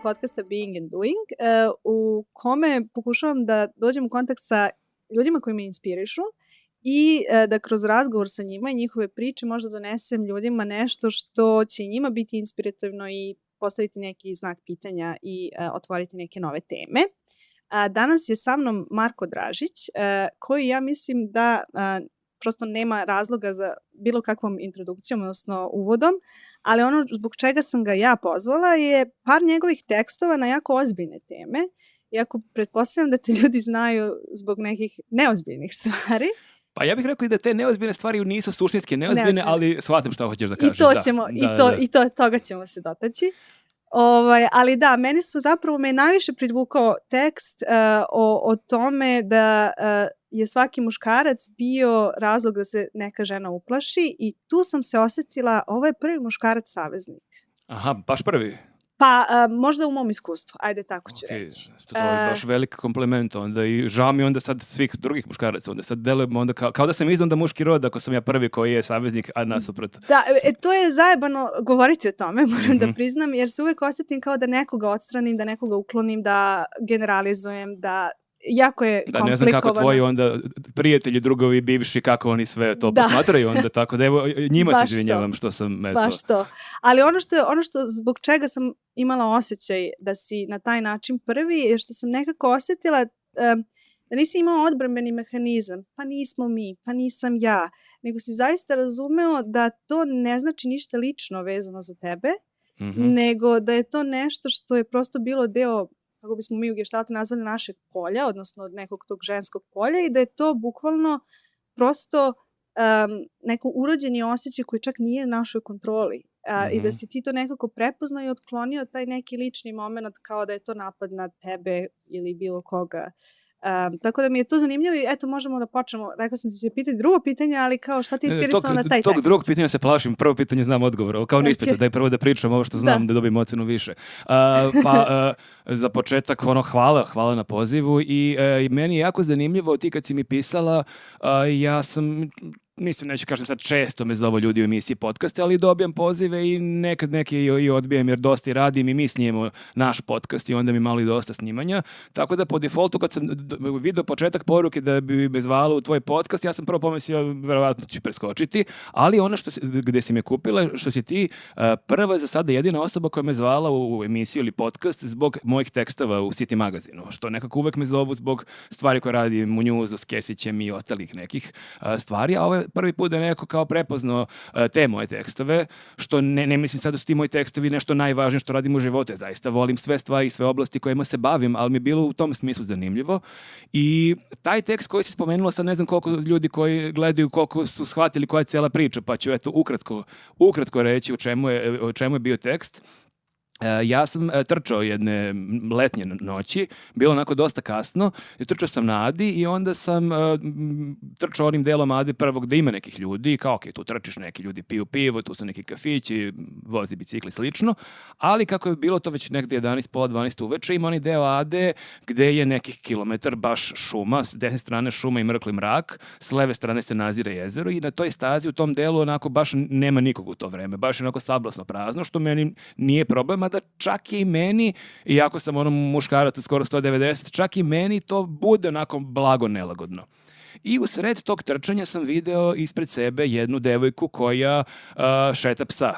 podcasta Being and Doing, u kome pokušavam da dođem u kontakt sa ljudima koji me inspirišu i da kroz razgovor sa njima i njihove priče možda donesem ljudima nešto što će njima biti inspirativno i postaviti neki znak pitanja i otvoriti neke nove teme. Danas je sa mnom Marko Dražić, koji ja mislim da prosto nema razloga za bilo kakvom introdukcijom, odnosno uvodom, ali ono zbog čega sam ga ja pozvala je par njegovih tekstova na jako ozbiljne teme, iako pretpostavljam da te ljudi znaju zbog nekih neozbiljnih stvari. Pa ja bih rekao i da te neozbiljne stvari nisu suštinski neozbiljne, ali shvatim šta hoćeš da kažeš. Toga ćemo se dotaći. Ali da, me najviše privukao tekst o tome da je svaki muškarac bio razlog da se neka žena uplaši i tu sam se osjetila, ovo je prvi muškarac saveznik. Aha, baš prvi? Pa možda u mom iskustvu, ajde tako ću reći. To je baš veliki kompliment onda i žao mi onda sad svih drugih muškaraca, onda sad delujemo onda kao da sam izdan muški rod ako sam ja prvi koji je saveznik, a nasuprot. Da, to je zajebano govoriti o tome, moram da priznam, jer se uvek osjetim kao da nekoga odstranim, da nekoga uklonim, da generalizujem, da jako je komplikovano. Da, ne znam kako tvoji onda prijatelji, drugovi, bivši, kako oni sve to posmatraju onda, tako da evo njima se izvinjavam što sam baš to. Ali ono što zbog čega sam imala osjećaj da si na taj način prvi je što sam nekako osjetila da nisi imao odbrambeni mehanizam, pa nismo mi, pa nisam ja, nego si zaista razumeo da to ne znači ništa lično vezano za tebe, nego da je to nešto što je prosto bilo deo, kako bismo mi u geštaltu nazvali, našeg polja, odnosno od nekog tog ženskog polja, i da je to bukvalno prosto neko urođeni osjećaj koji čak nije na našoj kontroli. I da si ti to nekako prepoznao i otklonio taj neki lični moment kao da je to napad na tebe ili bilo koga. Tako da mi je to zanimljivo i eto možemo da počnemo. Rekla sam ti će pitati drugo pitanje, ali kao šta ti inspirisalo na taj tekst? Tog drugog pitanja se plašim, prvo pitanje znam odgovor, kao ne ispita, daj prvo da pričam ovo što znam da dobijem ocenu više. Za početak hvala na pozivu i meni je jako zanimljivo, ti kad si mi pisala, ja sam... neću kažem sad često me zovu ljudi u emisiji podcaste, ali dobijam pozive i nekad neke i odbijem jer dosta i radim i mi snijemo naš podcast i onda mi malo i dosta snimanja. Tako da po defaultu kad sam vidio početak poruke da bi me zvala u tvoj podcast, ja sam prvo pomislio verovatno ću preskočiti, ali ono gde si me kupila, što si ti prva za sada jedina osoba koja me zvala u emisiju ili podcast zbog mojih tekstova u City magazinu, što nekako uvek me zovu zbog stvari koje radim u Newsu s Kesićem i ostalih nekih stvari, a ovo je prvi put da je neko kao prepoznao te moje tekstove, što ne mislim sad da su ti moji tekstovi nešto najvažnije što radim u životu. Zaista volim sve stvari i sve oblasti kojima se bavim, ali mi je bilo u tom smislu zanimljivo. I taj tekst koji si spomenula, sad ne znam koliko ljudi koji gledaju, koliko su shvatili koja je cijela priča, pa ću eto ukratko reći o čemu je bio tekst. Ja sam trčao jedne letnje noći, bilo onako dosta kasno, i trčao sam na Adi i onda sam trčao onim delom Adi prvog gde ima nekih ljudi, kao ok, tu trčiš, neki ljudi piju pivo, tu su neki kafići, vozi bicikli, slično, ali kako je bilo to već negde 11, pola 12 uveče, ima onaj deo Ade gde je nekih kilometar baš šuma, s desne strane šuma i mrkli mrak, s leve strane se nazire jezero i na toj stazi u tom delu onako baš nema nikog u to vreme, baš je onako sablasno prazno, što meni nije problem, da čak i meni, iako sam muškarac skoro 190, čak i meni to bude onako blago nelagodno. I u sred tog trčanja sam video ispred sebe jednu devojku koja šeta psa.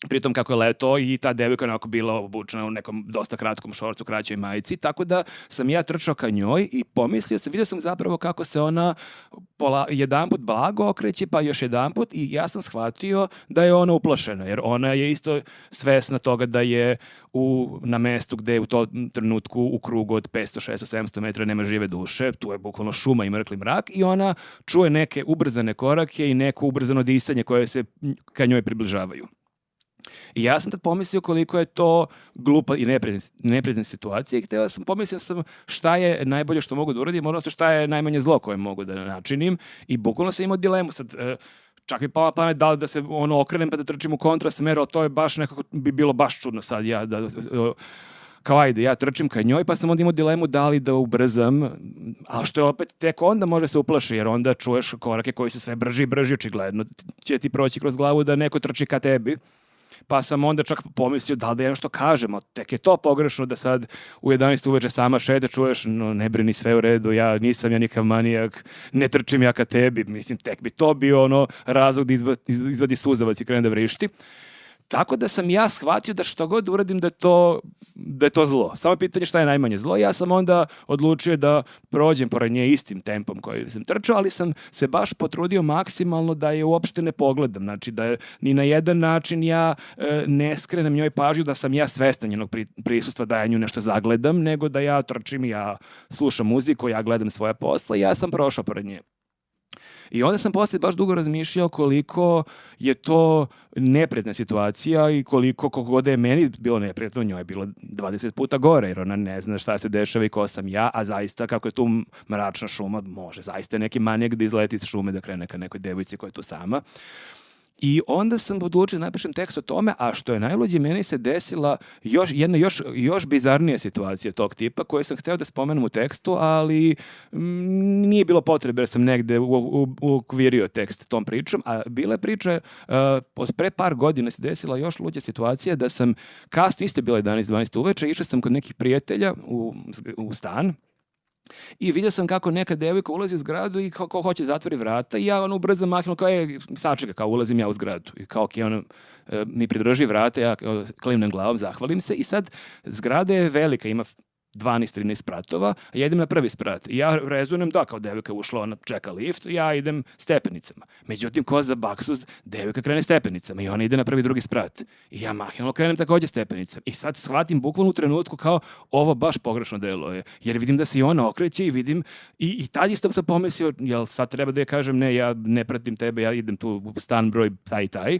Pritom kako je leto i ta devojka onako bila obučena u nekom dosta kratkom šorcu, kraćoj majici, tako da sam ja trčao ka njoj i vidio sam zapravo kako se ona jedanput blago okreće, pa još jedanput, i ja sam shvatio da je ona uplašena, jer ona je isto svesna toga da je na mestu gde u tom trenutku u krugu od 500, 600, 700 metra nema žive duše, tu je bukvalno šuma i mrkli mrak, i ona čuje neke ubrzane korake i neko ubrzano disanje koje se ka njoj približavaju. I ja sam tad pomislio koliko je to glupa i neprijatna situacija i pomislio sam šta je najbolje što mogu da uradim, odnosno šta je najmanje zlo koje mogu da načinim, i bukvalno sam imao dilemu sad, čak mi pala pamet da se okrenem pa da trčim u kontrasmeru, ali to je baš nekako bi bilo baš čudno sad kao ajde, ja trčim ka njoj, pa sam onda imao dilemu da li da ubrzam, a što je opet tek onda može se uplaši, jer onda čuješ korake koji su sve brži i brži, očigledno će ti proći kroz glavu da neko trči ka tebi. pa sam onda čak pomislio da li da ja nešto kažem, tek je to pogrešno da sad u 11 uveče sama šeta, čuješ, no ne brini, sve u redu, nisam ja nikav manijak, ne trčim ja ka tebi, mislim, tek bi to bio razlog da izvadi suzavac i krene da vrišti. Tako da sam ja shvatio da što god uradim da je to zlo. Samo pitanje šta je najmanje zlo. Ja sam onda odlučio da prođem pored nje istim tempom koji sam trčao, ali sam se baš potrudio maksimalno da je uopšte ne pogledam. Znači da ni na jedan način ja ne skrenem njoj pažnju da sam ja svestan njenog prisustva, da ja nju nešto zagledam, nego da ja trčim, ja slušam muziku, ja gledam svoje posle i ja sam prošao pored nje. I onda sam poslije baš dugo razmišljao koliko je to neprijatna situacija i koliko god je meni bilo neprijatno, njoj je bilo 20 puta gore, jer ona ne zna šta se dešava i ko sam ja, a zaista kako je tu mračna šuma, može zaista neki manijak da izleti iz šume da krene ka nekoj devojci koja je tu sama. I onda sam odlučio da napišem tekst o tome, a što je najluđe, meni se desila jedna još bizarnija situacija tog tipa koju sam hteo da spomenem u tekstu, ali nije bilo potrebe jer sam negde uokvirio tekst tom pričom, a bila je priča od pre par godina se desila još luđa situacija da sam kasno, isto je bilo 11-12 uveče, išao sam kod nekih prijatelja u stan. I vidio sam kako neka devojka ulazi u zgradu i kako hoće zatvori vrata i ja ubrzo mahnuo kao sačeka, kao ulazim ja u zgradu. I kao mi pridrži vrata, ja klimnem glavom, zahvalim se i sad zgrada je velika, ima 12-13 spratova, a ja idem na prvi sprat. I ja rezonujem da kao devojka ušla, ona čeka lift, ja idem stepenicama. Međutim, ko za baksuz, devojka krene stepenicama i ona ide na prvi drugi sprat. I ja mahinalno krenem također stepenicama. I sad shvatim bukvalno u trenutku kao ovo baš pogrešno deluje. Jer vidim da se i ona okreće i vidim i tad isto sam pomislio, jel sad treba da je kažem ne, ja ne pratim tebe, ja idem tu u stan broj taj i taj.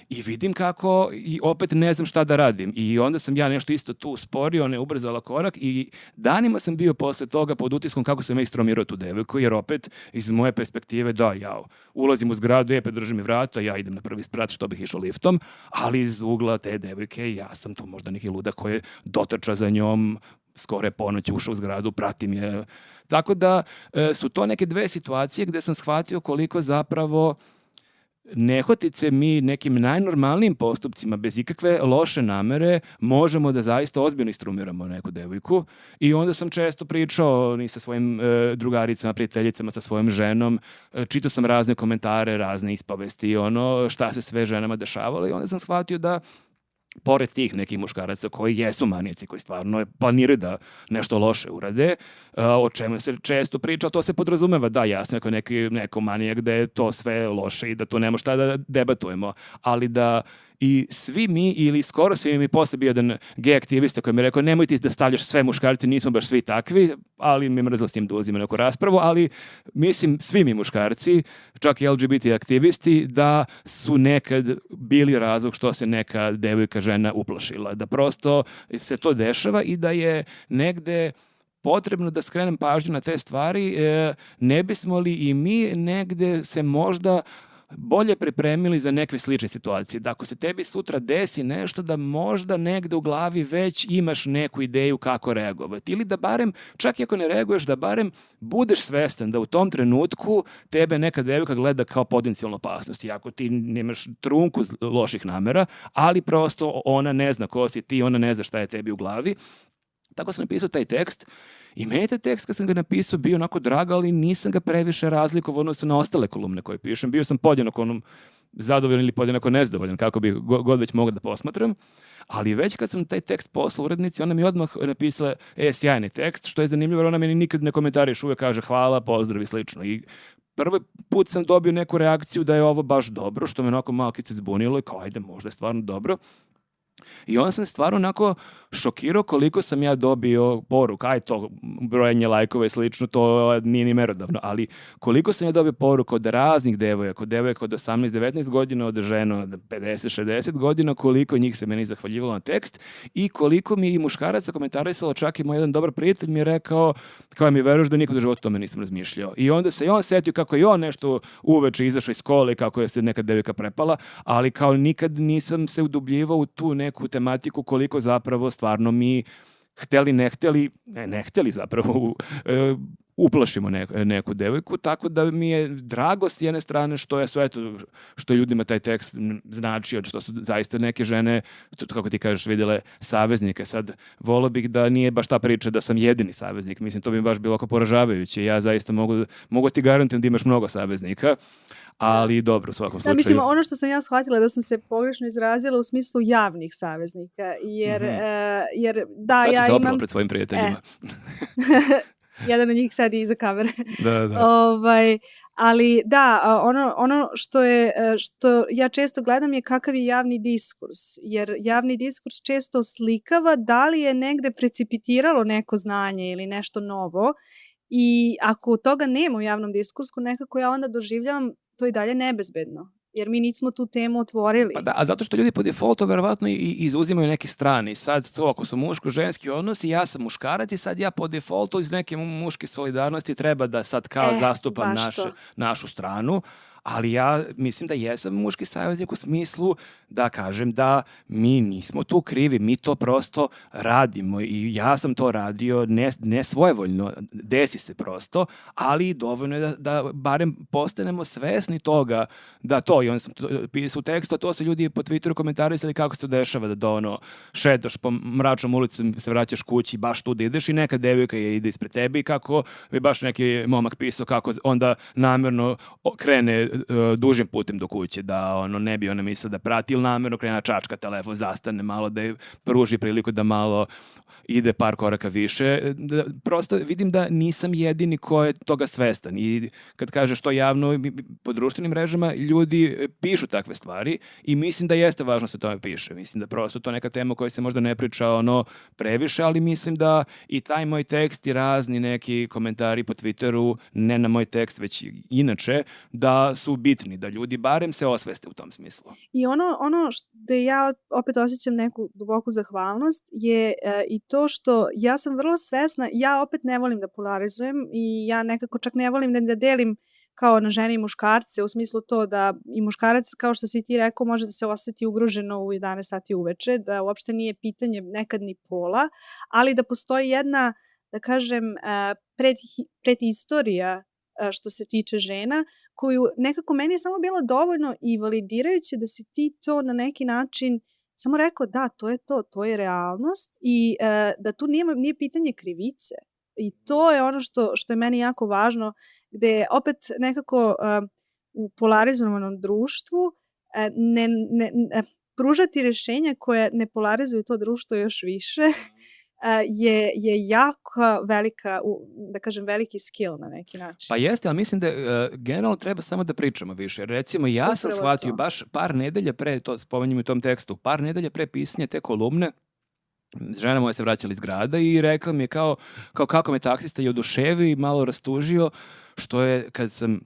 I vidim kako i opet ne znam šta da radim. I onda sam ja nešto isto tu usporio, ne ubrzala korak i danima sam bio posle toga pod utiskom kako sam ja istromirao tu devojku, jer opet iz moje perspektive ja ulazim u zgradu, predržim mi vrata, ja idem na prvi sprat što bih išao liftom, ali iz ugla te devojke ja sam tu možda neki ludak koji je dotrča za njom, skoro je ponoć ušao u zgradu, pratim je. Tako da su to neke dve situacije gde sam shvatio koliko zapravo nehotice mi nekim najnormalnijim postupcima, bez ikakve loše namere, možemo da zaista ozbiljno istrumiramo neku devojku. I onda sam često pričao ni sa svojim drugaricama, prijateljicama, sa svojom ženom, čitao sam razne komentare, razne ispovesti i šta se sve ženama dešavalo i onda sam shvatio da pored tih nekih muškaraca koji jesu manijaci, koji stvarno planiraju da nešto loše urade, o čemu se često priča, to se podrazumeva, da, jasno, neko manijak da je to sve loše i da tu nema šta da debatujemo, ali da i svi mi, ili skoro svi mi, posle bio jedan gej aktivista koji mi je rekao nemojte da stavljaš sve muškarci, nismo baš svi takvi, ali mi je mrzalo s njim da ulazimo neku raspravu, ali mislim svi mi muškarci, čak i LGBT aktivisti, da su nekad bili razlog što se neka devojka, žena uplašila, da prosto se to dešava i da je negde potrebno da skrenem pažnju na te stvari, ne bismo li i mi negde se možda bolje pripremili za neke slične situacije. Da ako se tebi sutra desi nešto, da možda negde u glavi već imaš neku ideju kako reagovati. Ili da barem, čak i ako ne reaguješ, da barem budeš svestan da u tom trenutku tebe neka devojka gleda kao potencijalnu opasnost. Iako ti nemaš trunku loših namera, ali prosto ona ne zna ko si ti, ona ne zna šta je tebi u glavi. Tako sam napisao taj tekst. I meni je taj tekst kad sam ga napisao bio onako drag, ali nisam ga previše razlikovao odnosno na ostale kolumne koje pišem. Bio sam podjednako zadovoljan ili podjednako nezdovoljan, kako bi god već mogao da posmatram. Ali već kad sam taj tekst poslao urednici, ona mi odmah napisala sjajni tekst, što je zanimljivo, jer ona meni nikad ne komentariš, uvek kaže hvala, pozdrav i slično. I prvi put sam dobio neku reakciju da je ovo baš dobro, što me onako malkice zbunilo i kao ajde, možda je stvarno dobro. I onda sam stvarno onako šokirao koliko sam ja dobio poruka, aj to brojanje lajkova i slično, to nije ni merodavno, ali koliko sam ja dobio poruka od raznih devojaka, od 18-19 godina, od žena od 50-60 godina, koliko njih se meni zahvaljivalo na tekst i koliko mi i muškaraca komentarisalo, čak i moj jedan dobar prijatelj mi je rekao, kao mi veruješ da nikad u životu tome nisam razmišljao. I onda se i on setio kako je on nešto uveče izašao iz škole, kako je se neka devojka prepala, ali kao nikad nisam se udubljivao u tu neku tematiku koliko zapravo stvarno mi hteli, ne hteli zapravo uplašimo neku devojku, tako da mi je drago s jedne strane što je sve to, što ljudima taj tekst znači, što su zaista neke žene, kako ti kažeš, vidjele saveznike. Sad, volio bih da nije baš ta priča da sam jedini saveznik, mislim, to bi baš bilo oko poražavajuće. Ja zaista mogu ti garantujem da imaš mnogo saveznika, ali dobro, u svakom slučaju. Mislim, ono što sam ja shvatila da sam se pogrešno izrazila u smislu javnih saveznika, jer da, sad ja se opravo imam... pred svojim prijateljima. Jedan od njih sedi iza kamere. Da. Ali da, ono što ja često gledam je kakav je javni diskurs, jer javni diskurs često slikava da li je negde precipitiralo neko znanje ili nešto novo, i ako toga nema u javnom diskursku, nekako ja onda doživljavam to i dalje nebezbedno, jer mi nismo tu temu otvorili. Pa da, a zato što ljudi po defaultu verovatno i izuzimaju neke strane. Sad to, ako su muško-ženski odnosi, ja sam muškarac i sad ja po defaultu iz neke muške solidarnosti treba da sad kao zastupam našu stranu, ali ja mislim da jesam muški saveznik u smislu da kažem da mi nismo tu krivi, mi to prosto radimo i ja sam to radio ne svojevoljno, desi se prosto, ali dovoljno je da barem postanemo svesni toga da to, i onda sam pisao u tekstu, to su ljudi po Twitteru komentarisali kako se to dešava, da šetaš po mračnom ulicom, se vraćaš kući, baš tu da ideš i neka devojka ide ispred tebe i kako bi baš neki momak pisao kako onda namjerno krene dužim putem do kuće, da ne bi ona mislila da prati ili namjerno krene čačka telefon, zastane malo, da je pruži priliku da malo ide par koraka više. Prosto vidim da nisam jedini ko je toga svestan i kad kažeš to javno po društvenim mrežama, ljudi pišu takve stvari i mislim da jeste važno se tome piše. Mislim da prosto to neka tema koja se možda ne priča previše, ali mislim da i taj moj tekst i razni neki komentari po Twitteru, ne na moj tekst, već inače, da su bitni, da ljudi barem se osveste u tom smislu. I ono što ja opet osjećam neku duboku zahvalnost je i to što ja sam vrlo svesna, ja opet ne volim da polarizujem i ja nekako čak ne volim da delim kao na žene i muškarce, u smislu to da i muškarac, kao što si ti rekao, može da se osjeti ugroženo u 11 sati uveče, da uopšte nije pitanje nekad ni pola, ali da postoji jedna, da kažem, predistorija što se tiče žena, koju nekako meni je samo bilo dovoljno i validirajuće da si ti to na neki način samo rekao da, to je realnost i da tu nije pitanje krivice. I to je ono što je meni jako važno, gde opet nekako u polarizovanom društvu pružati rješenja koje ne polarizuju to društvo još više je jako velika, da kažem, veliki skill na neki način. Pa jeste, ali mislim da generalno treba samo da pričamo više. Recimo, ja sam shvatio baš par nedelja pre, to spominjem u tom tekstu, par nedelja pre pisanja te kolumne, žena moja se vraćala iz grada i rekla mi je kao kako me taksista je oduševio i malo rastužio, što je kad sam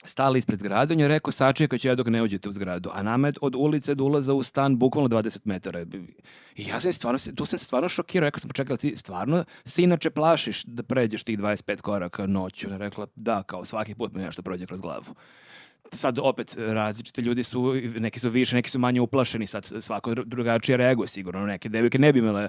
stali ispred zgrade, on je rekao sačekat ću ja dok ne uđete u zgradu, a nama je od ulice do ulaza u stan bukvalno 20 metara. I ja sam se stvarno šokirao, rekao sam, čekala, ti stvarno se inače plašiš da pređeš tih 25 koraka noću? Ona rekla, da, kao svaki put mi nešto prođe kroz glavu. Sad opet različite ljudi su, neki su više, neki su manje uplašeni, sad svako drugačije reaguje sigurno, neke devojke ne bi imale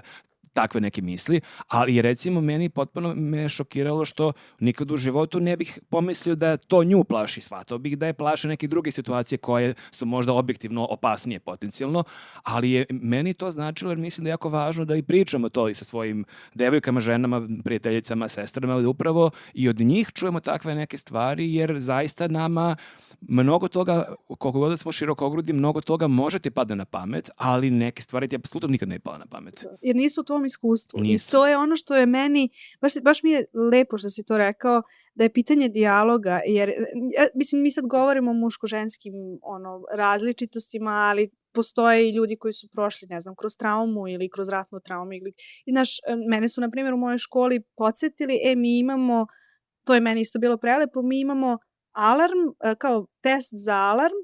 takve neke misli, ali recimo meni potpuno me šokiralo što nikad u životu ne bih pomislio da to nju plaši, shvatao bih da je plaše neke druge situacije koje su možda objektivno opasnije potencijalno, ali je meni to značilo jer mislim da je jako važno da i pričamo to i sa svojim devojkama, ženama, prijateljicama, sestrama, da upravo i od njih čujemo takve neke stvari jer zaista nama mnogo toga, koliko god da smo širokogrudni, mnogo toga može ti pada na pamet, ali neke stvari ti apsolutno nikad ne pala na pamet. Jer nisu u tom iskustvu. Nisu. I to je ono što je meni, baš mi je lepo što si to rekao, da je pitanje dijaloga, jer mislim mi sad govorimo o muško-ženskim različitostima, ali postoje i ljudi koji su prošli, ne znam, kroz traumu ili kroz ratnu traumu. I mene su, na primjer, u mojoj školi podsjetili, mi imamo, to je meni isto bilo prelepo, mi imamo alarm, kao test za alarm,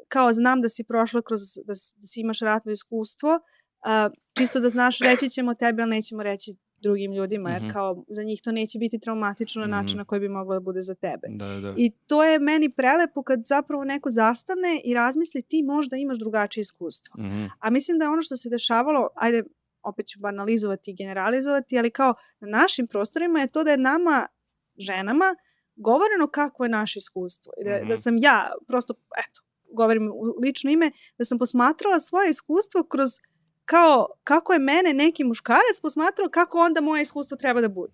kao znam da si prošla kroz, da si imaš ratno iskustvo, čisto da znaš, reći ćemo tebi, ali nećemo reći drugim ljudima, jer kao za njih to neće biti traumatično na način na koji bi moglo da bude za tebe. Da. I to je meni prelepo kad zapravo neko zastane i razmisli ti možda imaš drugačije iskustvo. A mislim da je ono što se dešavalo, opet ću banalizovati i generalizovati, ali kao na našim prostorima je to da je nama, ženama, govoreno kako je naše iskustvo. Da sam ja, prosto, eto, govorim u lično ime, da sam posmatrala svoje iskustvo kroz kao kako je mene neki muškarac posmatrao, kako onda moje iskustvo treba da bude.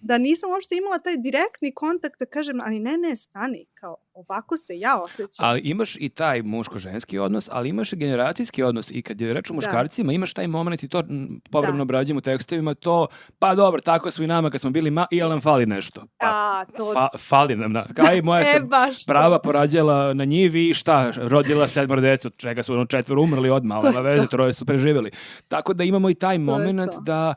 Da nisam uopšte imala taj direktni kontakt da kažem, ali ne, stani, kao ovako se ja osjećam. Ali imaš i taj muško-ženski odnos, ali imaš i generacijski odnos i kad je reč o muškarcima, imaš taj moment i to povremeno obrađujem u tekstovima, to, pa dobro, tako smo i nama kad smo bili i nam fali nešto. Fali nam, kaj moja sam prava porađala na njivi i šta, rodila 7 djeca, od čega su 4 umrli odmah, ali na veze, 3 su preživjeli. Tako da imamo i taj moment da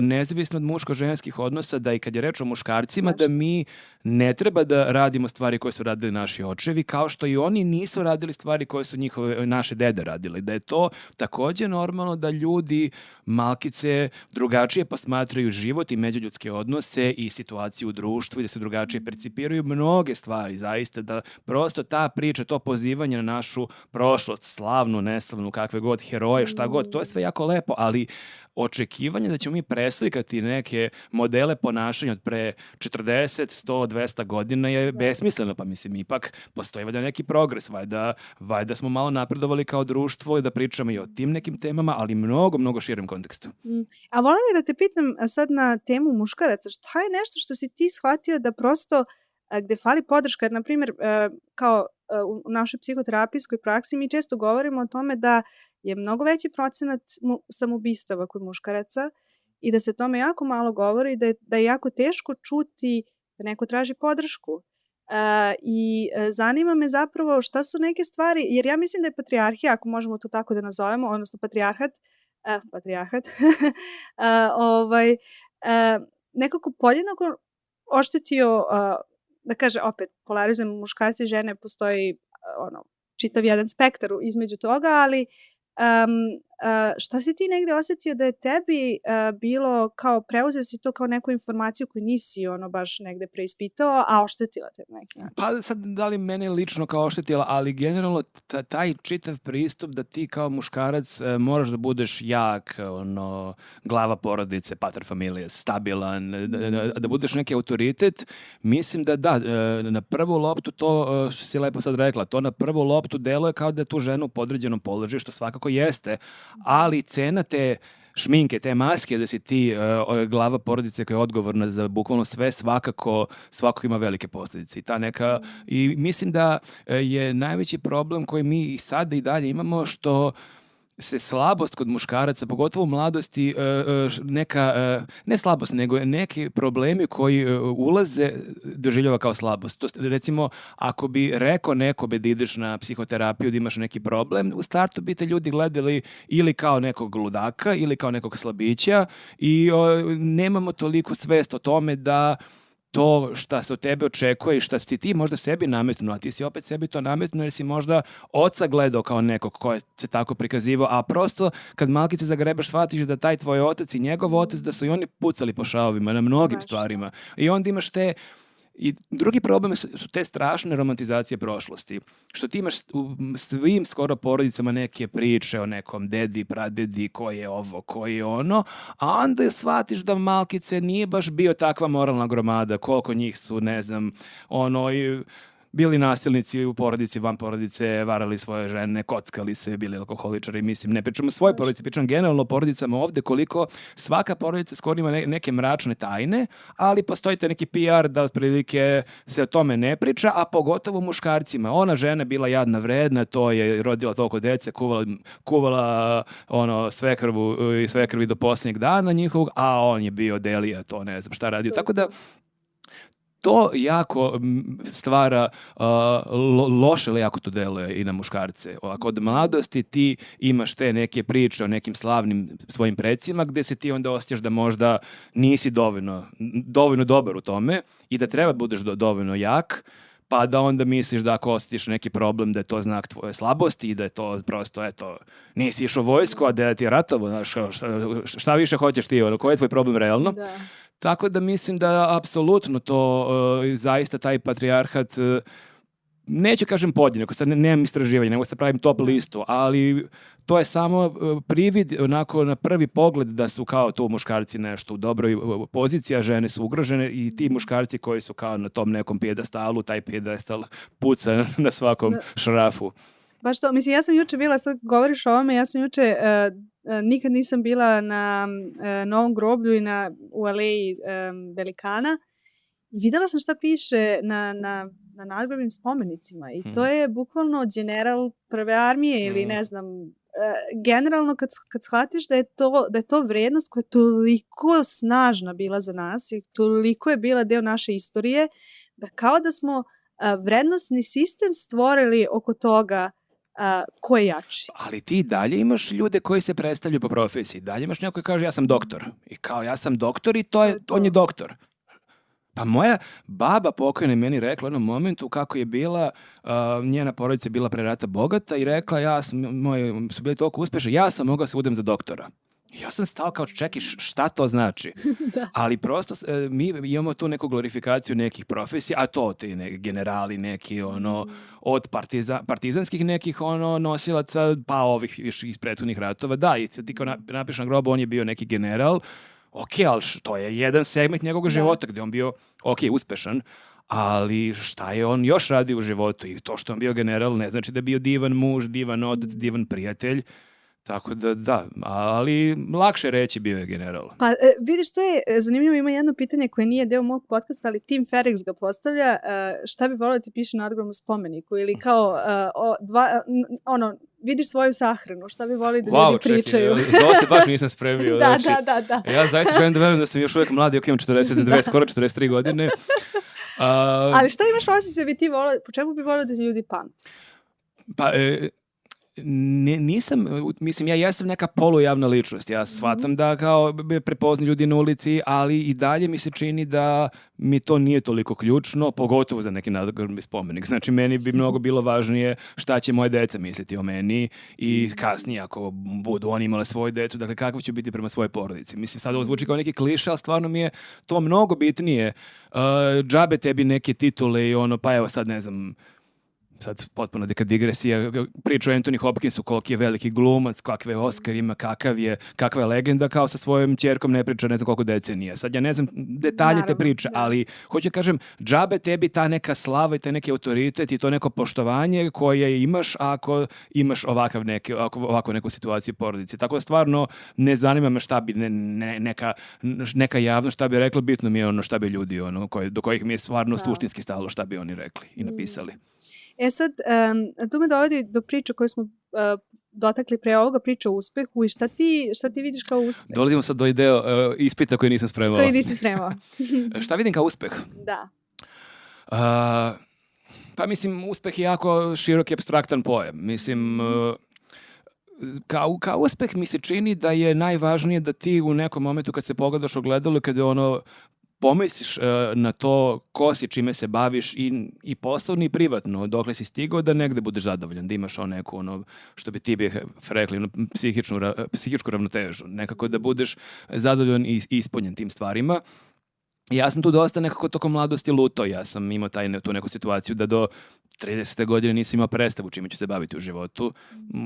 nezavisno od muško-ženskih odnosa, da i kad je reč o muškarcima, da mi ne treba da radimo stvari koje su radili naši očevi, kao što i oni nisu radili stvari koje su naše dede radili. Da je to također normalno da ljudi malkice drugačije posmatraju život i međuljudske odnose i situaciju u društvu i da se drugačije percipiraju mnoge stvari. Zaista da prosto ta priča, to pozivanje na našu prošlost, slavnu, neslavnu, kakve god heroje, šta god, to je sve jako lepo, ali očekivanje da ćemo mi preslikati neke modele ponašanja od pre 40, 100, 200 godina je besmisleno, pa mislim, ipak postoji valjda neki progres, valjda smo malo napredovali kao društvo i da pričamo i o tim nekim temama, ali mnogo širem kontekstu. A volim da te pitam sad na temu muškaraca, šta je nešto što si ti shvatio da prosto gde fali podrška, jer na primjer kao u našoj psihoterapijskoj praksi mi često govorimo o tome da je mnogo veći procenat samoubistava kod muškaraca i da se o tome jako malo govori i da je jako teško čuti da neko traži podršku. I zanima me zapravo šta su neke stvari, jer ja mislim da je patrijarhija, ako možemo to tako da nazovemo, odnosno patrijarhat, nekako podjednako oštetio, da kaže opet, polarizujemo muškarci i žene, postoji čitav jedan spektar između toga, ali šta si ti negde osjetio da je tebi bilo kao, preuzeo si to kao neku informaciju koju nisi baš negde preispitao, a oštetila te neki način? Pa sad, da li mene lično kao oštetila, ali generalno taj čitav pristup da ti kao muškarac moraš da budeš jak, glava porodice, pater familijas, stabilan, da budeš neki autoritet, mislim da, na prvu loptu to, što si lepo sad rekla, to na prvu loptu deluje kao da je tu žena u podređenom položaju, što svakako jeste, ali cena te šminke, te maske, da si ti glava porodice koja je odgovorna za bukvalno sve, svakako ima velike posljedice. I mislim da je najveći problem koji mi i sada i dalje imamo, što se slabost kod muškaraca, pogotovo u mladosti, ne slabost, nego neki problemi koji ulaze doživljava kao slabost. To, recimo, ako bi rekao nekome da ideš na psihoterapiju, da imaš neki problem, u startu bi te ljudi gledali ili kao nekog ludaka, ili kao nekog slabića i nemamo toliko svest o tome da to šta se od tebe očekuje i šta si ti možda sebi nametnuo, a ti si opet sebi to nametnuo jer si možda oca gledao kao nekog ko je se tako prikazivao, a prosto kad malkice zagrebaš shvatiš da taj tvoj otac i njegov otac da su i oni pucali po šavovima na mnogim stvarima. I onda imaš te. I drugi problem su te strašne romantizacije prošlosti. Što ti imaš u svim skoro porodicama neke priče o nekom dedi, pradedi, ko je ovo, ko je ono, a onda shvatiš da malkice nije baš bio takva moralna gromada, koliko njih su, ne znam, bili nasilnici u porodici, van porodice, varali svoje žene, kockali se, bili alkoholičari, mislim, ne pričamo o svojoj porodici, pričam generalno o porodicama ovde, koliko svaka porodica skoro ima neke mračne tajne, ali postoji neki PR da otprilike se o tome ne priča, a pogotovo muškarcima. Ona žena bila jadna vredna, to je rodila toliko dece, kuvala svekrvi do posljednjeg dana njihovog, a on je bio delija, to ne znam šta radio. Tako da to jako stvara loše, ali jako to deluje i na muškarce. Ako od mladosti ti imaš te neke priče o nekim slavnim svojim precima gde se ti onda osjećaš da možda nisi dovoljno dobar u tome i da treba budeš dovoljno jak, pa da onda misliš da ako osjetiš neki problem da je to znak tvoje slabosti i da je to prosto, nisi išao vojsku, a da ti je ratovo, znaš, šta više hoćeš ti, koji je tvoj problem realno? Da. Tako da mislim da apsolutno to zaista taj patrijarhat neću kažem podjednako, sad nemam istraživanja, nego sad pravim top listu, ali to je samo privid onako na prvi pogled da su kao tu muškarci nešto u dobroj poziciji, a žene su ugrožene i ti muškarci koji su kao na tom nekom pjedestalu, taj pjedestal puca na svakom šrafu. Baš to, mislim, ja sam juče bila, sad govoriš o ovome, ja sam juče nikad nisam bila na Novom groblju i u aleji velikana i videla sam šta piše na nadgrobnim spomenicima i to je bukvalno general prve armije ili ne znam, generalno kad shvatiš da je to vrednost koja je toliko snažna bila za nas i toliko je bila deo naše istorije, da kao da smo vrednostni sistem stvorili oko toga ko je jači. Ali ti dalje imaš ljude koji se predstavljaju po profesiji. Dalje imaš neko koji kaže ja sam doktor. I kao ja sam doktor i on je doktor. Pa moja baba pokojna je meni rekla u jednom momentu kako je bila, njena porodica je bila pre rata bogata i rekla moji su bili toliko uspješni, ja sam mogla se udem za doktora. Ja sam stao kao čekaj šta to znači. Ali prosto mi imamo tu neku glorifikaciju nekih profesija, a to ti generali neki od partizanskih nekih nosilaca pa ovih iz prethodnih ratova. Da, i ti kao napiš na grobu on je bio neki general. Ok, ali to je jedan segment njegovog života gdje on bio uspešan. Ali šta je on još radio u životu i to što on bio general ne znači da je bio divan muž, divan otac, divan prijatelj. Tako da, ali lakše reći bio je general. Pa vidiš, to je zanimljivo, ima jedno pitanje koje nije deo mog podcasta, ali Tim Ferriss ga postavlja, šta bi volio da ti piše na nadgrobnom spomeniku ili kao vidiš svoju sahranu, šta bi volio da ljudi pričaju. Za ovo se baš nisam spremio. Da. Ja zaista želim da verujem da sam još uvijek mladi, imam 42, skoro 43 godine. Ali šta imaš osjećaj bi ti volio, po čemu bi volio da ti ljudi pamte? Pa, nisam, mislim, ja jesam neka polujavna ličnost. Ja shvatam da kao prepoznam ljudi na ulici, ali i dalje mi se čini da mi to nije toliko ključno, pogotovo za neki nadgrobni spomenik. Znači, meni bi mnogo bilo važnije šta će moje deca misliti o meni i kasnije, ako budu oni imali svoju decu, dakle, kako ću biti prema svojoj porodici. Mislim, sad ovo zvuči kao neki kliše, ali stvarno mi je to mnogo bitnije. Džabe tebi neke titule i pa evo sad ne znam, sad potpuno neka digresija, priča o Anthony Hopkinsu, koliki je veliki glumac, kakve Oscar ima, kakva je legenda, kao sa svojom ćerkom ne priča ne znam koliko decenija. Sad ja ne znam detalje te priče, ali hoću kažem, džabe tebi ta neka slava i taj neki autoritet i to neko poštovanje koje imaš ako imaš ovakvu neku situaciju u porodici. Tako da stvarno ne zanima me šta bi neka javnost šta bi rekla, bitno mi je šta bi ljudi do kojih mi je stvarno suštinski stalo šta bi oni rekli i napisali. Sad, tu me dovodi do priče koju smo dotakli pre ovoga, priča o uspehu i šta ti vidiš kao uspeh? Dolazimo sad do ideo ispita koji nisam spremao. Koji nisi spremao. Šta vidim kao uspeh? Da. Pa mislim, uspeh je jako širok i apstraktan pojam. Mislim, kao uspeh mi se čini da je najvažnije da ti u nekom momentu kad se pogledaš u ogledalu, kada pomisliš na to ko si, čime se baviš i poslovno i privatno, dokle si stigao da negde budeš zadovoljan, da imaš neku, što bi ti bih rekli, psihičku ravnotežu, nekako da budeš zadovoljan i ispunjen tim stvarima. Ja sam tu dosta nekako tokom mladosti lutao, ja sam imao tu neku situaciju da do 30. godine nisam imao predstavu čime ću se baviti u životu.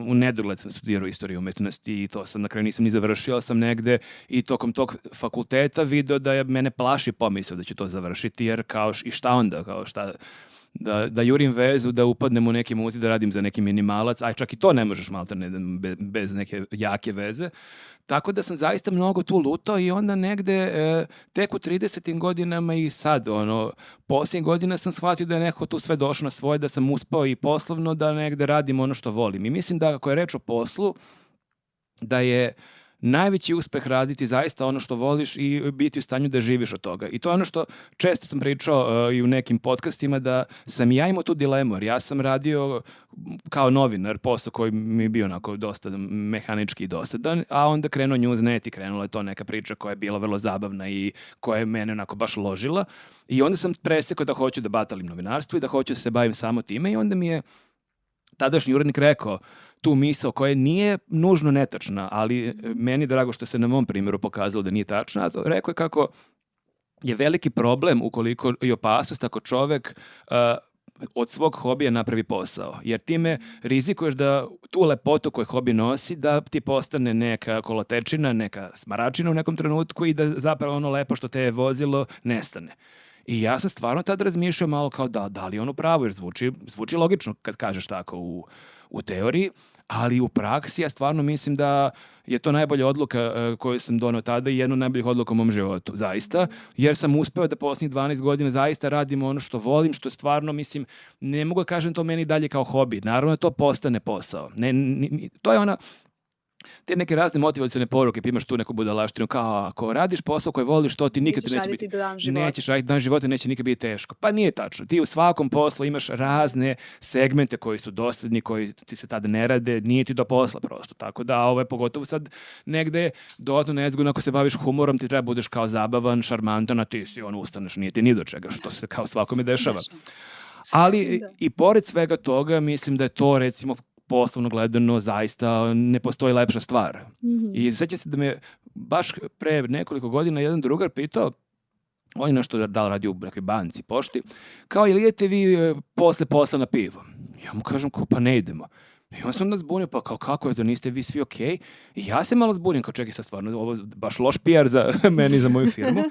U nedogled sam studirao istoriju umetnosti i to sam na kraju nisam ni završio, ali sam negde i tokom tog fakulteta video da mene plaši pomisao da ću to završiti, jer i šta onda, da jurim vezu, da upadnem u neki muzej, da radim za neki minimalac, a čak i to ne možeš maltene bez neke jake veze. Tako da sam zaista mnogo tu lutao i onda negde tek u 30. godinama i sad, posljednjih godina sam shvatio da je neko tu sve došlo na svoje, da sam uspao i poslovno da negde radim ono što volim. I mislim da ako je reč o poslu, da je najveći uspeh raditi zaista ono što voliš i biti u stanju da živiš od toga. I to je ono što često sam pričao i u nekim podcastima, da sam ja imao tu dilemu, jer ja sam radio kao novinar, posao koji mi je bio onako dosta mehanički i dosadan, a onda krenuo Newsnet i krenula je to neka priča koja je bila vrlo zabavna i koja je mene onako baš ložila. I onda sam presekao da hoću da batalim novinarstvo i da hoću da se bavim samo time i onda mi je tadašnji urednik rekao tu misao koja nije nužno netačna, ali meni drago što se na mom primjeru pokazalo da nije tačna, a to rekao je kako je veliki problem ukoliko i opasnost ako čovek od svog hobija napravi posao. Jer time rizikuješ da tu lepotu koju hobi nosi, da ti postane neka kolotečina, neka smaračina u nekom trenutku i da zapravo ono lepo što te je vozilo nestane. I ja sam stvarno tad razmišljao malo kao da li ono pravo, jer zvuči logično kad kažeš tako u teoriji, ali u praksi ja stvarno mislim da je to najbolja odluka koju sam donio tada i jedna od najboljih odluka u mom životu, zaista, jer sam uspeo da posljednjih 12 godina zaista radim ono što volim, što stvarno, mislim, ne mogu da kažem to meni dalje kao hobi, naravno to postane posao. To je ona, te neke razne motivacione poruke, pa imaš tu neku budalaštinu, kao ako radiš posao koji voliš, to ti nikad neće biti. Nećeš raditi dan života, neće nikad biti teško. Pa nije tačno. Ti u svakom poslu imaš razne segmente koji su dosadni, koji ti se tada ne rade, nije ti do posla prosto. Tako da ovo je pogotovo sad negde dodatno nezgodno ako se baviš humorom, ti treba budeš kao zabavan, šarmantan, a ti si ustaneš, nije ti ni do čega, što se kao svakome dešava. Ali i pored svega toga, mislim da je to recimo poslovno gledano zaista ne postoji lepša stvar. I sjećam se da me baš pre nekoliko godina jedan drugar pitao, on je nešto da li radi u nekoj banci, pošti, kao ili idete vi posle posla na pivo? Ja mu kažem, pa ne idemo. I on se onda zbunio, pa kao kako je, zar niste vi svi okej? I ja se malo zbunim, kao čekaj sad stvarno, ovo je baš loš PR za meni, za moju firmu.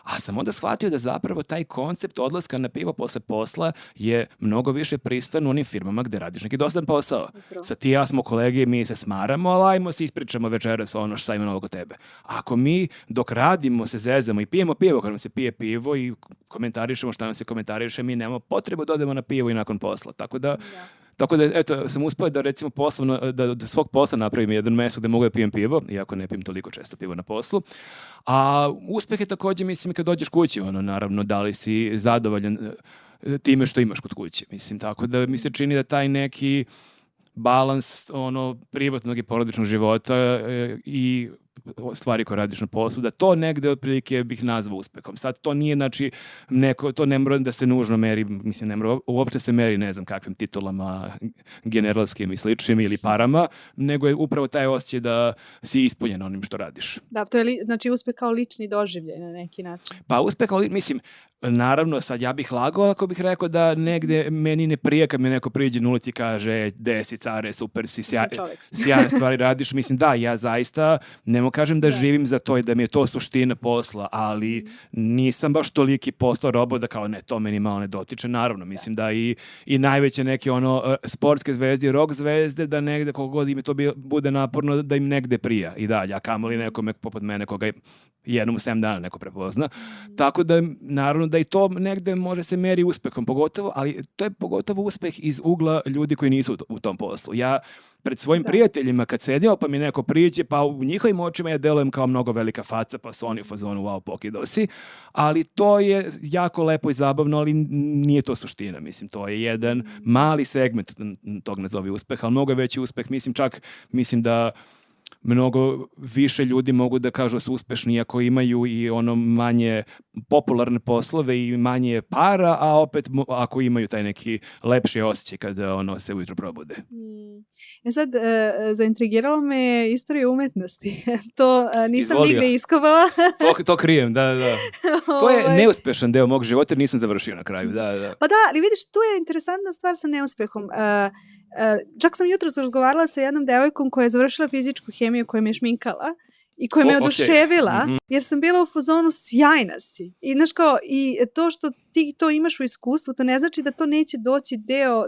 A sam onda shvatio da zapravo taj koncept odlaska na pivo posle posla je mnogo više pristan u onim firmama gde radiš neki dosadan posao. Sad ti i ja smo kolege, mi se smaramo, ali ajmo se ispričamo večeras ono šta ima novo kod tebe. Ako mi dok radimo se zezamo i pijemo pivo, kad nam se pije pivo i komentarišemo šta nam se komentariše, mi nemamo potrebu da odemo na pivo i nakon posla. Tako da, eto, sam uspio da recimo poslovno, da svog posla napravim jedan mesto gde mogu da pijem pivo, iako ne pijem toliko često pivo na poslu. A uspeh je također, mislim, kad dođeš kući, naravno, da li si zadovoljan time što imaš kod kuće. Mislim, tako da mi se čini da taj neki balans privatnog i porodičnog života i stvari koje radiš na poslu, da to negde otprilike bih nazvao uspehom. Sad to nije, znači, to ne mora da se nužno meri, mislim, ne mora uopšte se meri, ne znam, kakvim titulama generalskim i sličnim ili parama, nego je upravo taj osjećaj da si ispunjen onim što radiš. Da, to je znači uspeh kao lični doživljaj na neki način. Pa uspeh kao mislim, naravno, sad ja bih lagao ako bih rekao da negde meni ne prije kad mi neko priđe na ulici i kaže desi care, super si, sjajne stvari radiš. Mislim, da, ja zaista ne kažem da živim za to i da mi je to suština posla, ali nisam baš toliki postao robot da kao ne, to meni malo ne dotiče. Naravno, mislim da i najveće neke sportske zvezde, rock zvezde, da negde koliko god im to bude naporno da im negde prija i dalje, a kamoli nekome poput mene koga jednom u 7 dana neko prepozna. Tako da, naravno, da i to negde može se meri uspehom, pogotovo, ali to je pogotovo uspeh iz ugla ljudi koji nisu u tom poslu. Ja pred svojim prijateljima kad sedio pa mi neko priđe, pa u njihovim očima ja delujem kao mnogo velika faca, pa su oni u fazonu wow, pokidao si, ali to je jako lepo i zabavno, ali nije to suština, mislim, to je jedan mali segment tog nazovi uspeha, ali mnogo veći uspeh, mislim da mnogo više ljudi mogu da kažu da su uspešni ako imaju i manje popularne poslove i manje para, a opet ako imaju taj neki lepši osjećaj kada se ujutro probude. Sad, zaintrigiralo me istorija umetnosti. To nisam nigde iskovala. To krijem, da. To je neuspešan deo mog života jer nisam završio na kraju, da. Pa da, ali vidiš, tu je interesantna stvar sa neuspehom. Čak sam jutros razgovarala sa jednom devojkom koja je završila fizičku hemiju, koja me je šminkala i koja me je oduševila, jer sam bila u fazonu sjajna si. I znaš kao, i to što ti to imaš u iskustvu, to ne znači da to neće doći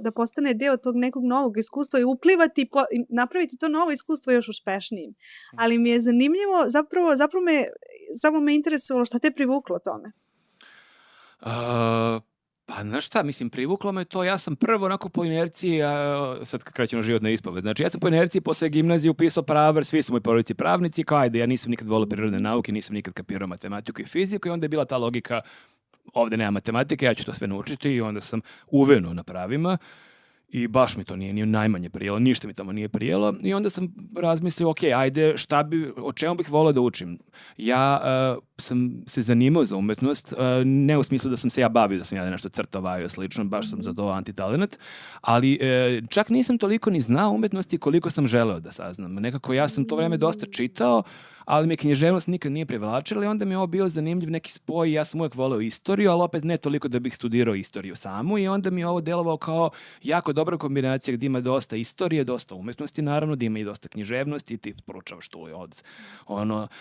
da postane deo tog nekog novog iskustva i uplivati, napraviti to novo iskustvo još uspešnijim. Ali mi je zanimljivo, zapravo samo me interesovalo šta te privuklo tome. Pa znaš šta, mislim, privuklo me to, ja sam prvo onako po inerciji, sad krećemo životna ispoved, znači ja sam po inerciji posle gimnazije upisao pravo, svi su moji porodici pravnici, kao ajde, ja nisam nikad volio prirodne nauke, nisam nikad kapirao matematiku i fiziku i onda je bila ta logika, ovde nema matematike, ja ću to sve naučiti i onda sam uvenuo na pravima. I baš mi to nije ni najmanje prijelo, ništa mi tamo nije prijelo i onda sam razmislio, ok, ajde, o čemu bih volio da učim? Ja sam se zanimao za umetnost, ne u smislu da sam se ja bavio, da sam ja nešto crtao, vajao, slično, baš sam za to antitalenat, ali čak nisam toliko ni znao umetnosti koliko sam želeo da saznam. Nekako ja sam to vreme dosta čitao, ali me književnost nikad nije privlačila i onda mi je ovo bio zanimljiv neki spoj. Ja sam uvijek voleo istoriju, ali opet ne toliko da bih studirao istoriju samu i onda mi je ovo delovao kao jako dobra kombinacija gdje ima dosta istorije, dosta umetnosti naravno, gdje ima i dosta književnosti, ti poručavaš tu od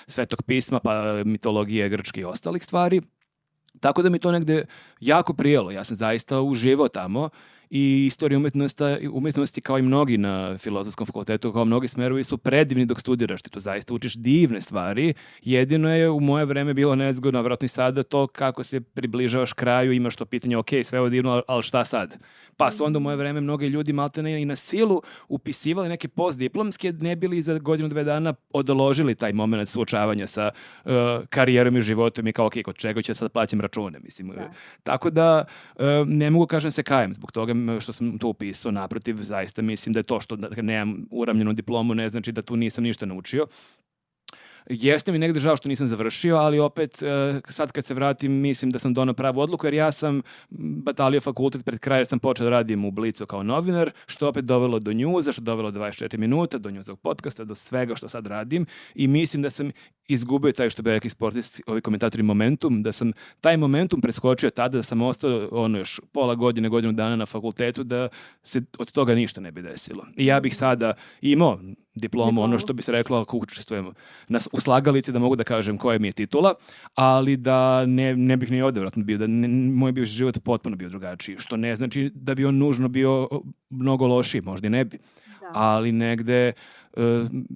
Svetog pisma pa mitologije grčke i ostalih stvari. Tako da mi to negde jako prijelo. Ja sam zaista uživao tamo i istorija umetnosti kao i mnogi na Filozofskom fakultetu, kao mnogi smerovi su predivni dok studiraš. Ti to zaista učiš divne stvari. Jedino je u moje vreme bilo nezgodno, vjerojatno i sada, to kako se približavaš kraju, imaš to pitanje, ok, sve ovo divno, ali šta sad? Pa su onda u moje vreme mnogi ljudi maltene i na silu upisivali neke postdiplomske, ne bili za godinu, 2 dana odložili taj moment suočavanja sa karijerom i životom i kao, ok, kod čega će sad plaćam račune, mislim. Da. Tako da ne mogu kažem se kajem zbog toga što sam to upisao, naprotiv, zaista mislim da je to što nemam uramljenu diplomu ne znači da tu nisam ništa naučio. Jeste mi negde žao što nisam završio, ali opet sad kad se vratim mislim da sam donao pravu odluku jer ja sam batalio fakultet pred kraj jer sam počeo da radim u Blicu kao novinar, što opet dovelo do njuza, što dovelo do 24 minuta, do njuzovog podcasta, do svega što sad radim i mislim da sam izgubio taj što bi rekli sportisti, ovi komentatori momentum, da sam taj momentum preskočio tada, da sam ostao još pola godine, godinu dana na fakultetu, da se od toga ništa ne bi desilo. I ja bih sada imao diplomu, ono što bi se reklo ako učestvujem u slagalici, da mogu da kažem koja mi je titula, ali da ne bih ni ovdje vjerojatno bio, da moj bio život potpuno bio drugačiji, što ne znači da bi on nužno bio mnogo lošiji, možda i ne bi, ali negde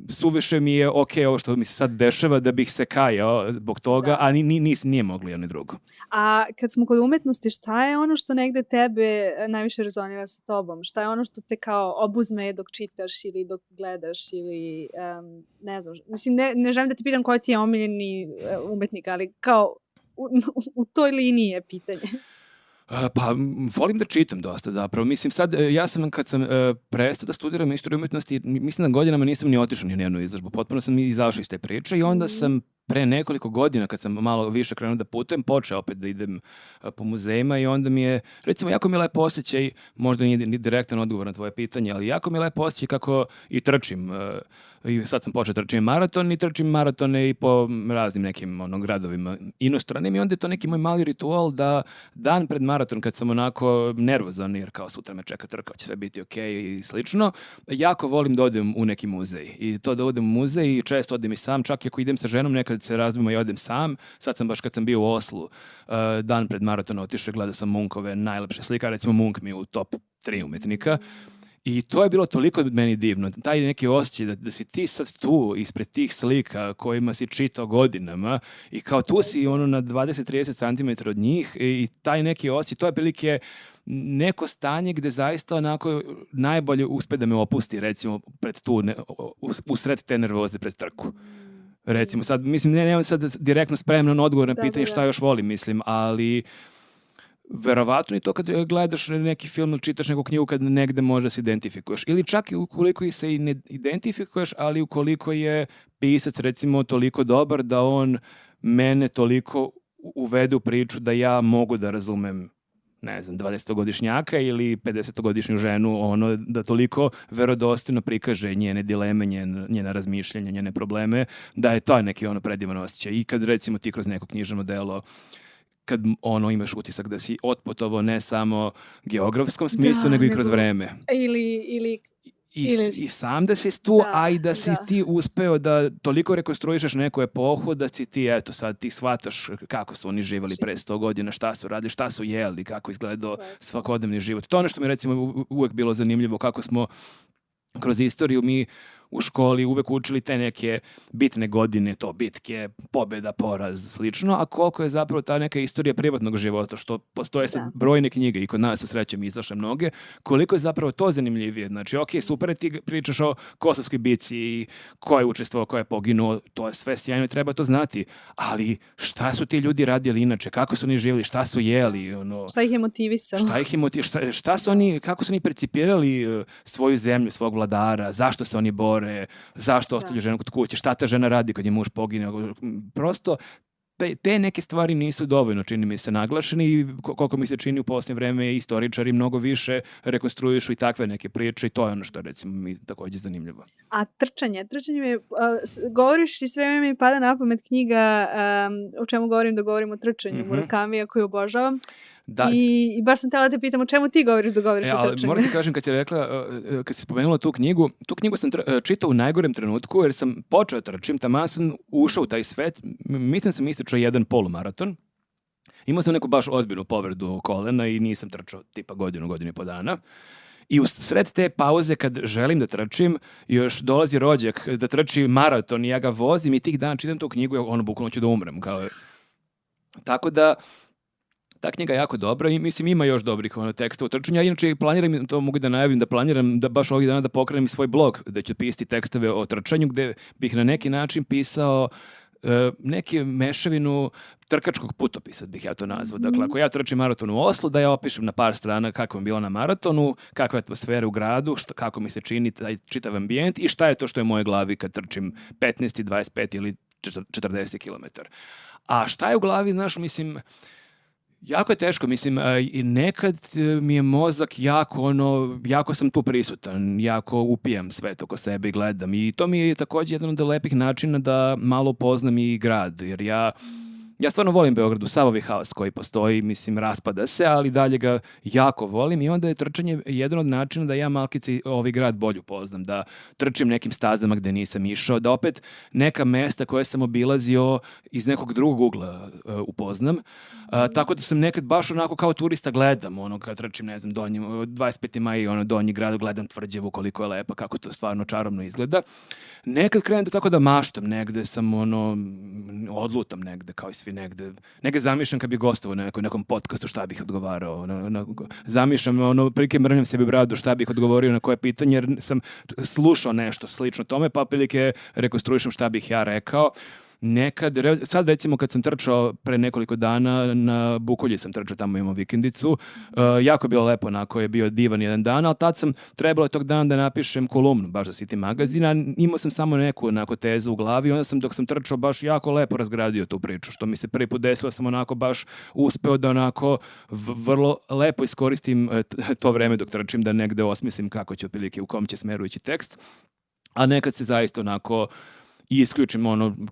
suviše mi je ok ovo što mi se sad dešava da bih se kajao zbog toga, a nije moglo jedno i drugo. A kad smo kod umetnosti, šta je ono što negde tebe najviše rezonira sa tobom? Šta je ono što te kao obuzme dok čitaš ili dok gledaš ili ne znam, mislim ne želim da ti pitam koji ti je omiljeni umetnik, ali kao u toj liniji je pitanje. Pa, volim da čitam dosta, zapravo. Mislim, sad, ja sam, kad sam prestao da studiram istoriju umetnosti, mislim da godinama nisam ni otišao ni u jednu izložbu. Potpuno sam izašao iz te priče i onda sam pre nekoliko godina, kad sam malo više krenuo da putujem, počeo opet da idem po muzejima i onda mi je, recimo, jako mi je lepo osjećaj, možda nije ni direktan odgovor na tvoje pitanje, ali jako mi je lepo osjećaj kako i trčim. I sad sam počeo trčim maraton i trčim maratone i po raznim nekim gradovima inostranim i onda je to neki moj mali ritual da dan pred maraton kad sam onako nervozan jer kao sutra me čeka trka, će sve biti ok i slično, jako volim da odem u neki muzej i to da odem u muzej i često odem i sam, čak i ako idem sa ženom nekad se razbimo i odem sam. Sad sam baš kad sam bio u Oslu dan pred maratona otišao, gledao sam Munkove najlepše slika, recimo Munk mi je u top 3 umetnika. I to je bilo toliko meni divno, taj neki osjećaj da si ti sad tu ispred tih slika kojima si čitao godinama i kao tu si na 20-30 cm od njih i taj neki osjećaj, to je prilike neko stanje gde zaista onako najbolje uspe da me opusti, recimo pred tu, usred te nervoze pred trku. Recimo sad, mislim, nemam sad direktno spremno na odgovor na pitanje šta još volim, mislim, ali verovatno i to kad gledaš neki film ili čitaš neku knjigu kad negde možda se identifikuješ. Ili čak i ukoliko se i ne identifikuješ, ali ukoliko je pisac recimo toliko dobar da on mene toliko uvede u priču da ja mogu da razumem, ne znam, 20-godišnjaka ili 50-godišnju ženu, da toliko verodostojno prikaže njene dileme, njena razmišljanja, njene probleme, da je to neki predivan osjećaj. I kad recimo ti kroz neko književno delo kad imaš utisak da si otputovao ne samo geografskom smislu, nego i kroz vreme. I sam da si tu, a i da si ti uspeo da toliko rekonstruišeš neku epohu, da si ti, eto, sad ti shvataš kako su oni živali pre 100 godina, šta su radili, šta su jeli, kako izgledao svakodnevni život. To ono što mi recimo uvek bilo zanimljivo, kako smo kroz istoriju mi u školi uvek učili te neke bitne godine, to bitke, pobjeda, poraz, slično, a koliko je zapravo ta neka istorija privatnog života, što postoje sad brojne knjige i kod nas u srećem izašle mnoge, koliko je zapravo to zanimljivije. Znači, ok, super, ti pričaš o Kosovskoj bici i ko je učestvovao, ko je poginuo, to je sve sjajno i treba to znati, ali šta su ti ljudi radili inače, kako su oni živjeli, šta su jeli, šta ih je motivisalo, šta su oni, kako su oni percipirali svoju zemlju, svog vladara, zašto se oni bore, zašto ostavljaju ženu kod kuće, šta ta žena radi kad je muž pogine. Prosto te neke stvari nisu dovoljno, čini mi se, naglašeni i koliko mi se čini u posljednje vreme istoričari mnogo više rekonstruišu i takve neke priče i to je ono što recimo mi također zanimljivo. A trčanje mi govoriš i sve vreme mi pada na pamet knjiga o čemu govorim da govorim o trčanju Murakamija koju obožavam. Da. I baš sam htjela da te pitam o čemu ti govoriš da govoriš o trčanju. Moram ti kažem kad si spomenula tu knjigu sam čitao u najgorem trenutku jer sam počeo trčim, taman sam ušao u taj svet, mislim sam ističao jedan polumaraton. Imao sam neku baš ozbiljnu povredu kolena i nisam trčao tipa godinu i po dana. I u sred te pauze kad želim da trčim, još dolazi rođak da trči maraton i ja ga vozim i tih dana čitam tu knjigu i bukvalno ću da umrem. Tako da ta knjiga je jako dobra i mislim ima još dobrih tekstova o trčanju. Ja inače planiram, to mogu da najavim, da planiram da baš ovih dana da pokrenem svoj blog, da ću pisati tekstove o trčanju gde bih na neki način pisao neki mešavinu trkačkog putopisa, bih ja to nazvao. Dakle, ako ja trčim maraton u Oslu, da ja opišem na par strana kako mi bilo na maratonu, kakva je atmosfera u gradu, kako mi se čini taj čitav ambijent i šta je to što je u mojoj glavi kad trčim 15, 25 ili 40 km. A šta je u glavi, znaš, mislim, jako je teško, mislim, i nekad mi je mozak jako sam tu prisutan, jako upijam sve oko sebe i gledam i to mi je također jedan od lepih načina da malo upoznam i grad, jer ja stvarno volim Beograd, sav ovaj haos koji postoji, mislim, raspada se, ali dalje ga jako volim i onda je trčanje jedan od načina da ja malkice ovaj grad bolje upoznam, da trčim nekim stazama gde nisam išao, da opet neka mesta koje sam obilazio iz nekog drugog ugla upoznam. Tako da sam nekad baš onako kao turista gledam, kad trčim, ne znam, 25. maj, Donji grad, gledam Tvrđevu koliko je lepa, kako to stvarno čarobno izgleda. Nekad krenem da tako da maštam, negde sam odlutam negde, kao i svi negde zamišljam kad bih gostovao na nekom podcastu šta bih odgovarao, zamišljam, prilike mrnjam sebi bradu šta bih odgovorio na koje pitanje, jer sam slušao nešto slično tome, pa prilike rekonstruišem šta bih ja rekao. Nekad, sad recimo kad sam trčao pre nekoliko dana na Bukolji sam trčao, tamo imamo vikendicu, jako je bilo lepo, onako je bio divan jedan dan, ali tad sam trebalo tog dana da napišem kolumnu baš za City magazina, imao sam samo neku onako tezu u glavi, onda sam dok sam trčao baš jako lepo razgradio tu priču, što mi se prvi put desilo, sam onako baš uspeo da onako vrlo lepo iskoristim to vreme dok trčim, da negde osmislim kako će otprilike, u kom će smeru ići tekst, a nekad se zaista onako i isključim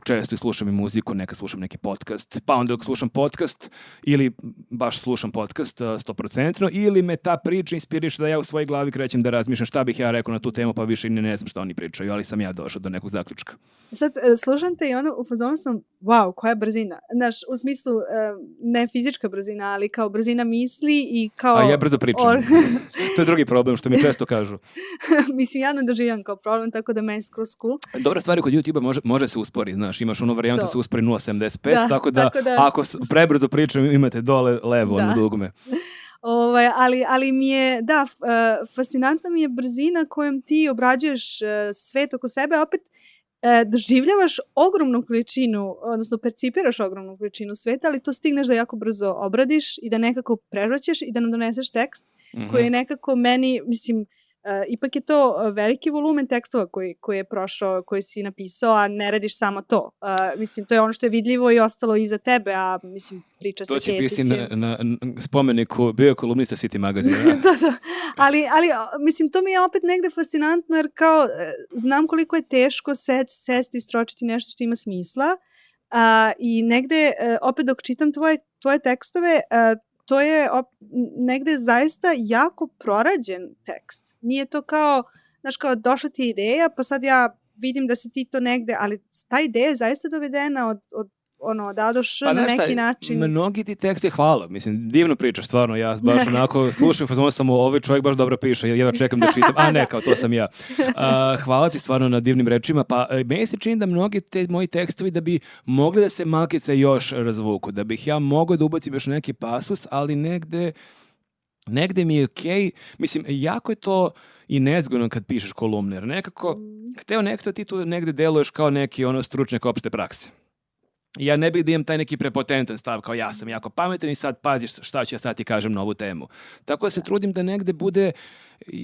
često i slušam i muziku, nekad slušam neki podcast, pa onda dok slušam podcast ili baš slušam podcast 100% ili me ta priča inspiriše da ja u svojoj glavi krećem da razmišljam šta bih ja rekao na tu temu, pa više ne znam šta oni pričaju, ali sam ja došao do nekog zaključka. Sad, slušam te i u fazonu sam, wow, koja brzina. Znaš, u smislu, ne fizička brzina, ali kao brzina misli i kao... A ja brzo pričam. To je drugi problem, što mi često kažu. Mislim, ja ne doživljam kao problem, tako da meni skroz cool. Dobra stvar je kod YouTube može se uspori, znaš, imaš varijantu se uspori 0,75, tako da ako prebrzo pričam imate dole levo na dugme. Ali mi je, fascinantna mi je brzina kojom ti obrađuješ svet oko sebe, opet doživljavaš ogromnu količinu, odnosno percipiraš ogromnu količinu sveta, ali to stigneš da jako brzo obradiš i da nekako prevraćaš i da nam doneseš tekst koji je nekako meni, mislim, ipak je to veliki volumen tekstova koji je prošao, koji si napisao, a ne radiš samo to. Mislim, to je ono što je vidljivo i ostalo iza tebe, a mislim, priča sa Kesićem. To će pisati na spomeniku, bio je kolumnista City magazina. Da. Ali, mislim, to mi je opet negde fascinantno, jer kao, znam koliko je teško sesti i stročiti nešto što ima smisla. I negde, opet dok čitam tvoje tekstove, to je negde zaista jako prorađen tekst. Nije to kao, znaš, kao došla ti ideja, pa sad ja vidim da si ti to negde, ali ta ideja je zaista dovedena od A do Š na neki način. Mnogi ti teksti, hvala, mislim, divno pričaš, stvarno, ja baš onako slušam, fazon sam ovaj čovjek baš dobro piše, jedva čekam da čitam, a ne, kao to sam ja. Hvala ti stvarno na divnim rečima, pa meni se čini da mnogi moji tekstovi da bi mogli da se malkice još razvuku, da bih ja mogao da ubacim još neki pasus, ali negde mi je okej, mislim, jako je to i nezgodno kad pišeš kolumne, jer nekako ti tu negde deluješ kao neki stručnjak opšte prakse. Ja ne bih da imam taj neki prepotentan stav, kao ja sam jako pametan i sad paziš šta ću ja sad ti kažem na ovu temu. Tako da se trudim da negde bude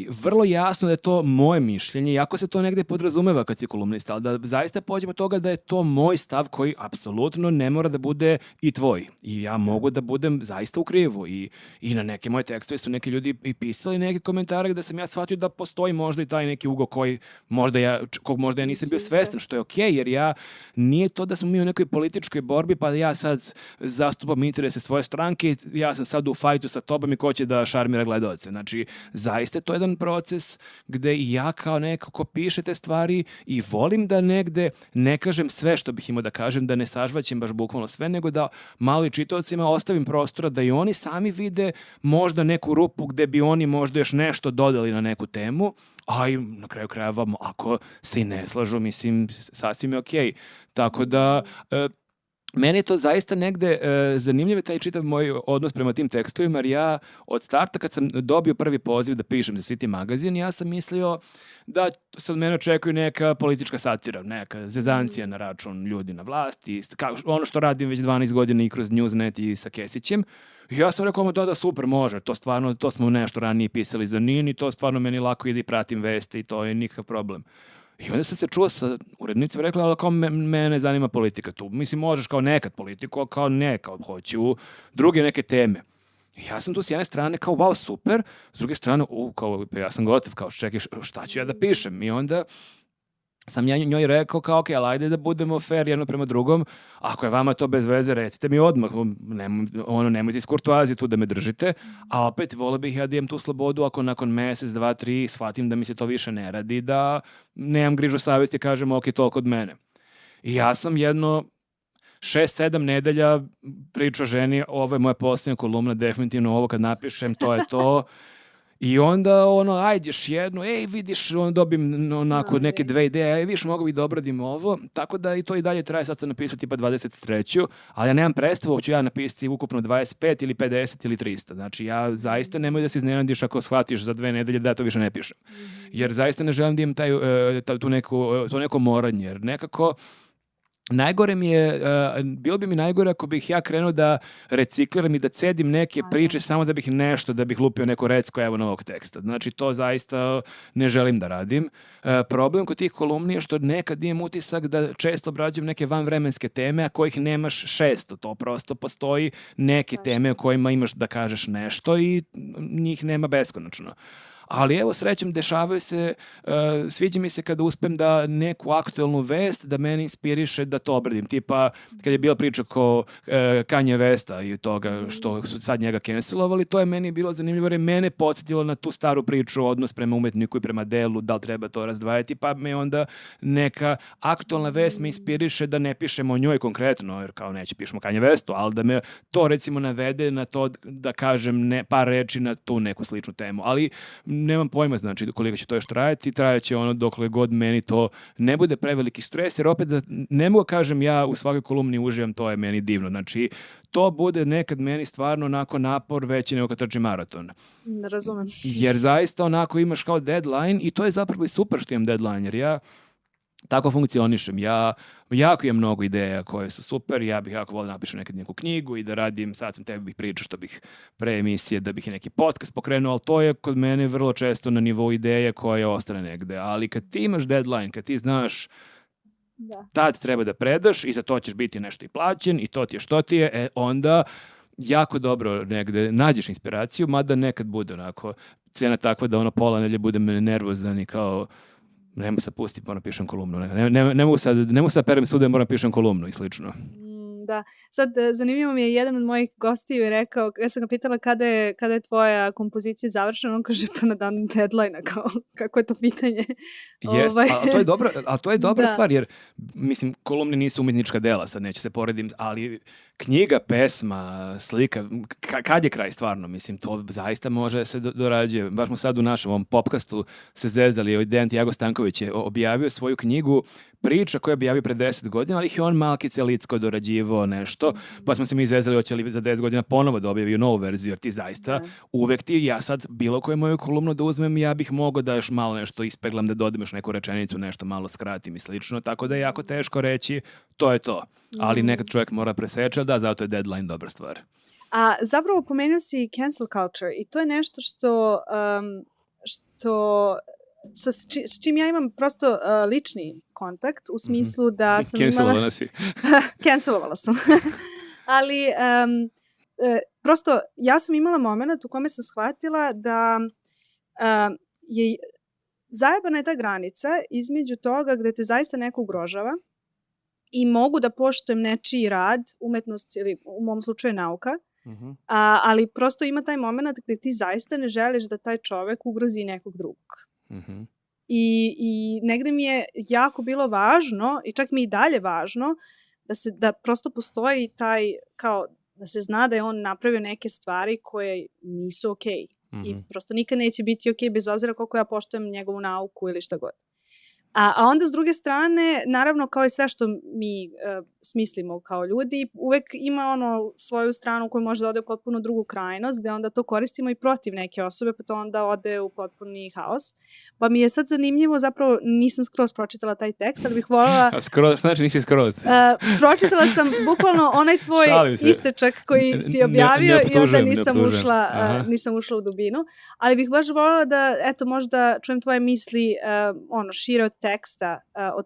vrlo jasno da je to moje mišljenje, iako se to negde podrazumeva kad si kolumnista, ali da zaista pođemo od toga da je to moj stav koji apsolutno ne mora da bude i tvoj. I ja mogu da budem zaista u krivu. I na neke moje tekstove su neki ljudi i pisali neke komentare gde sam ja shvatio da postoji možda i taj neki ugao kog možda ja nisam bio svestan, što je okej, jer ja nije to da smo mi u nekoj političkoj borbi, pa ja sad zastupam interese svoje stranke, ja sam sad u fajtu sa tobom i ko će da šarmira gledaoce. Znači, zaista je to jedan proces gde i ja kao neko ko piše te stvari i volim da negde ne kažem sve što bih imao da kažem, da ne sažvaćem baš bukvalno sve, nego da malo i čitaocima ostavim prostora da i oni sami vide možda neku rupu gde bi oni možda još nešto dodali na neku temu, a i na kraju krajeva ako se i ne slažu, mislim, sasvim je okej. Tako da, meni je to zaista negde zanimljiv taj čitav moj odnos prema tim tekstovima, jer ja od starta kad sam dobio prvi poziv da pišem za City magazin, ja sam mislio da se od mene očekuje neka politička satira, neka zezancija na račun ljudi na vlasti, ono što radim već 12 godina i kroz Newsnet i sa Kesićem. I ja sam rekao, da super, može, to smo nešto ranije pisali za NIN i to stvarno meni lako ide i pratim veste i to je nikakav problem. I onda sam se čuo sa urednicima, rekla, ali kao mene zanima politika tu. Mislim, možeš kao nekad politiku, ali kao ne, kao hoću druge neke teme. I ja sam tu s jedne strane kao, wow, super, s druge strane, kao, ja sam gotov, kao, čekaj, šta ću ja da pišem? I onda sam ja njoj rekao kao, ok, ali ajde da budemo fair jedno prema drugom, ako je vama to bez veze, recite mi odmah, nemojte iz kurtoazije tu da me držite, a opet volio bih ja da imam tu slobodu ako nakon mesec, 2, 3 shvatim da mi se to više ne radi, da nemam grižu savjesti, kažem, ok, toliko od mene. I ja sam jedno 6-7 nedelja pričao ženi, ovo je moja posljednja kolumna, definitivno ovo kad napišem, to je to. I onda ajde još jedno, vidiš, dobim onako neke 2 ideje, vidiš, mogu bih da obradim ovo, tako da i to i dalje traje, sad sam napisao tipa 23. Ali ja nemam predstavu, hoću ja napisati ukupno 25 ili 50 ili 300. Znači ja zaista nemoj da se iznenadiš ako shvatiš za 2 nedelje da to više ne pišem. Jer zaista ne želim da imam to neko moranje, jer nekako najgore mi je, bilo bi mi najgore ako bih ja krenuo da recikliram i da cedim neke priče samo da bih lupio neko recko evo novog teksta. Znači to zaista ne želim da radim. Problem kod tih kolumni je što nekad imam utisak da često obrađujem neke vanvremenske teme, a kojih nemaš 600. To prosto postoji neke teme o kojima imaš da kažeš nešto i njih nema beskonačno. Ali evo, srećem, dešavaju se, sviđa mi se kada uspem da neku aktuelnu vest da meni inspiriše da to obradim. Tipa, kad je bila priča ko Kanye Westa i toga što su sad njega cancelovali, to je meni bilo zanimljivo jer je mene podsjetilo na tu staru priču, odnos prema umetniku i prema delu, da li treba to razdvajati, pa me onda neka aktuelna vest me inspiriše da ne pišemo o njoj konkretno, jer kao neće pišemo Kanye Westu, ali da me to recimo navede na to da kažem par reči na tu neku sličnu temu. Ali nemam pojma, znači, koliko će to još trajati, trajaće dokle god meni to ne bude preveliki stres, jer opet da ne mogu kažem ja u svakoj kolumni uživam, to je meni divno, znači, to bude nekad meni stvarno onako napor veći nego kad trčim maraton. Ne razumem. Jer zaista onako imaš kao deadline i to je zapravo i super što imam deadline, jer ja tako funkcionišem. Ja jako imam mnogo ideja koje su super, ja bih jako volio napišem nekad neku knjigu i da radim, sad sam tebi bih pričao što bih pre emisije, da bih i neki podcast pokrenuo, ali to je kod mene vrlo često na nivou ideje koje ostane negde. Ali kad ti imaš deadline, kad ti znaš tad treba da predaš i za to ćeš biti nešto i plaćen i to ti je što ti je, onda jako dobro negde nađeš inspiraciju, mada nekad bude onako cena takva da pola nedelje budem nervozan i kao ne mogu sad pustiti, moram pišem kolumnu. Ne mogu sad perem sude, moram pišem kolumnu i slično. Da. Sad, zanimljivo mi je, jedan od mojih gostiju je rekao, ja sam ga pitala kada je tvoja kompozicija završena, on kaže pa na dan deadline-a, kao, kako je to pitanje? Jest, a to je dobra stvar, jer, mislim, kolumne nisu umetnička dela, sad neću se poredim, ali knjiga, pesma, slika, kad je kraj stvarno, mislim, to zaista može se dorađuje. Baš smo sad u našem ovom popkastu se zezali, Dejan Tiago Stanković je objavio svoju knjigu priča koju je objavio pre 10 godina, ali ih je on malkice licko dorađivao nešto, pa smo se mi zezali hoće li za 10 godina ponovo da objavio novu verziju, jer ti zaista uvek ja sad bilo koju moju kolumnu da uzmem, ja bih mogao da još malo nešto ispeglam, da dodam još neku rečenicu, nešto malo skratim i slično, tako da je jako teško reći, to je to. Ali nekad čovjek mora preseći, zato je deadline dobra stvar. A zapravo pomenuo si cancel culture i to je nešto s čim ja imam prosto lični kontakt, u smislu da sam Cancelovala si. Cancelovala sam. Ali prosto ja sam imala moment u kome sam shvatila da je zajebana je ta granica između toga gde te zaista neko ugrožava i mogu da poštujem nečiji rad, umetnost ili u mom slučaju nauka, ali prosto ima taj moment gde ti zaista ne želiš da taj čovek ugrozi nekog drugog. I negde mi je jako bilo važno, i čak mi i dalje važno, da prosto postoji taj, kao, da se zna da je on napravio neke stvari koje nisu okej. I prosto nikad neće biti okej, bez obzira koliko ja poštujem njegovu nauku ili šta god. A onda s druge strane, naravno kao i sve što mi smislimo kao ljudi, uvek ima svoju stranu koja može da ode u potpuno drugu krajnost, gde onda to koristimo i protiv neke osobe, pa to onda ode u potpuni haos. Pa mi je sad zanimljivo, zapravo nisam skroz pročitala taj tekst, ali bih voljela... Skroz, znači nisi skroz? Pročitala sam bukvalno onaj tvoj isečak koji si objavio i onda nisam ušla u dubinu, ali bih baš voljela da, eto, možda čujem tvoje misli šire od teksta o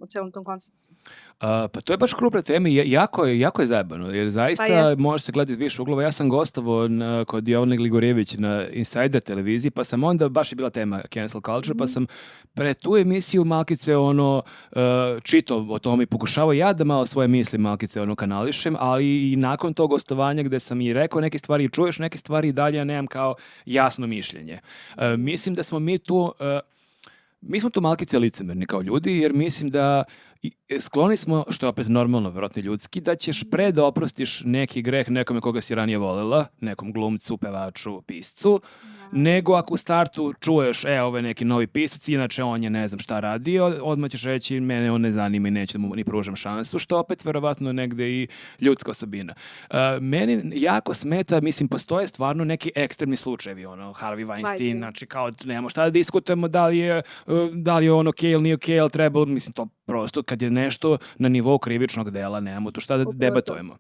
celom tom konceptu. Pa to je baš krupna tema i jako je zajebano, jer zaista može se gledati iz više uglova. Ja sam gostovao kod Jovane Gligorjević na Insider televiziji, pa sam onda, baš je bila tema cancel culture, pa sam pre tu emisiju malkice čitao o tome i pokušavao ja da malo svoje misli malkice kanališem, ali i nakon tog gostovanja gde sam i rekao neke stvari i čuješ neke stvari i dalje ja nemam kao jasno mišljenje. Mislim da smo mi smo tu malkice licemerni kao ljudi, jer mislim da skloni smo, što je opet normalno, vjerojatno ljudski, da ćeš pre da oprostiš neki greh nekome koga si ranije volela, nekom glumcu, pevaču, piscu, nego ako u startu čuješ, ovo je neki novi pisac, inače on je ne znam šta radio, odmah ćeš reći, mene on ne zanima i neće da mu ni pružam šansu, što opet verovatno negde i ljudska osobina. Meni jako smeta, mislim, postoje stvarno neki ekstremni slučajevi, Harvey Weinstein, znači kao nemamo šta da diskutujemo da li je on okej ili nije okej, ali treba, mislim, to prosto kad je nešto na nivou krivičnog dela, nemamo tu šta da debatujemo.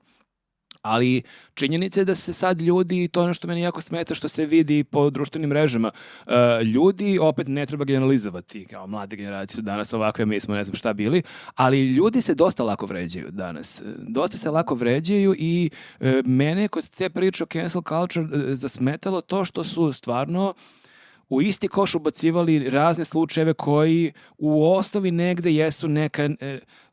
Ali činjenica je da se sad ljudi, to je ono što meni jako smeta, što se vidi po društvenim mrežama, ljudi, opet ne treba generalizovati, kao mlade generacije danas ovakve, mi smo ne znam šta bili, ali ljudi se dosta lako vređaju danas. Dosta se lako vređaju i mene kod te priče o cancel culture zasmetalo to što su stvarno u isti koš ubacivali razne slučajeve koji u osnovi negde jesu neka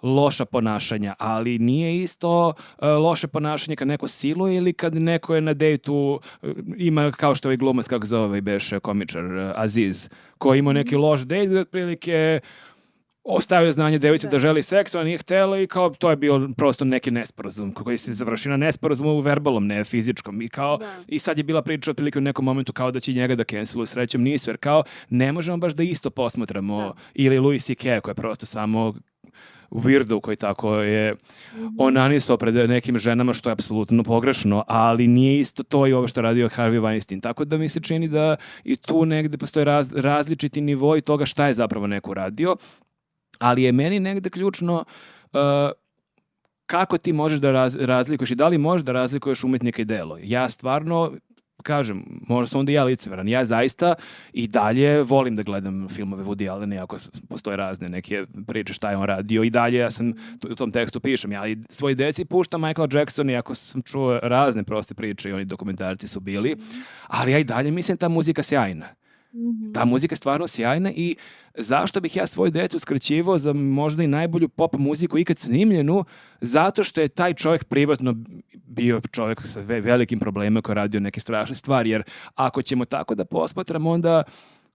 loša ponašanja, ali nije isto loše ponašanje kad neko siluje ili kad neko je na dejtu, ima kao što ovaj glumac, kako zove, beše komičar, Aziz, koji ima neki loš dejt, otprilike ostavio znanje devojci da želi seks, ona nije htjela i kao to je bio prosto neki nesporazum koji se završi na nesporazumu u verbalnom, ne fizičkom. I sad je bila priča otprilike u nekom momentu kao da će njega da canceluju, srećom nisu, jer kao ne možemo baš da isto posmatramo ili Louis C.K. koji je prosto samo weirdo koji tako je onanisao pred nekim ženama, što je apsolutno pogrešno, ali nije isto to i ovo što radio Harvey Weinstein. Tako da mi se čini da i tu negde postoje različiti nivoi toga šta je zapravo neko radio. Ali je meni negde ključno kako ti možeš da razlikuješ i da li možeš da razlikuješ umetnika i delo. Ja stvarno, kažem, možda sam onda ja licemeran, ja zaista i dalje volim da gledam filmove Woody Allena, iako postoje razne neke priče šta je on radio i dalje ja sam u tom tekstu pišem, ja i svoj deci puštam Michaela Jacksona, iako sam čuo razne proste priče i oni dokumentarci su bili, ali ja i dalje mislim ta muzika sjajna. Ta muzika je stvarno sjajna i zašto bih ja svoju decu skraćivao za možda i najbolju pop muziku ikad snimljenu, zato što je taj čovjek privatno bio čovjek sa velikim problemima koji je radio neke strašne stvari, jer ako ćemo tako da posmatramo, onda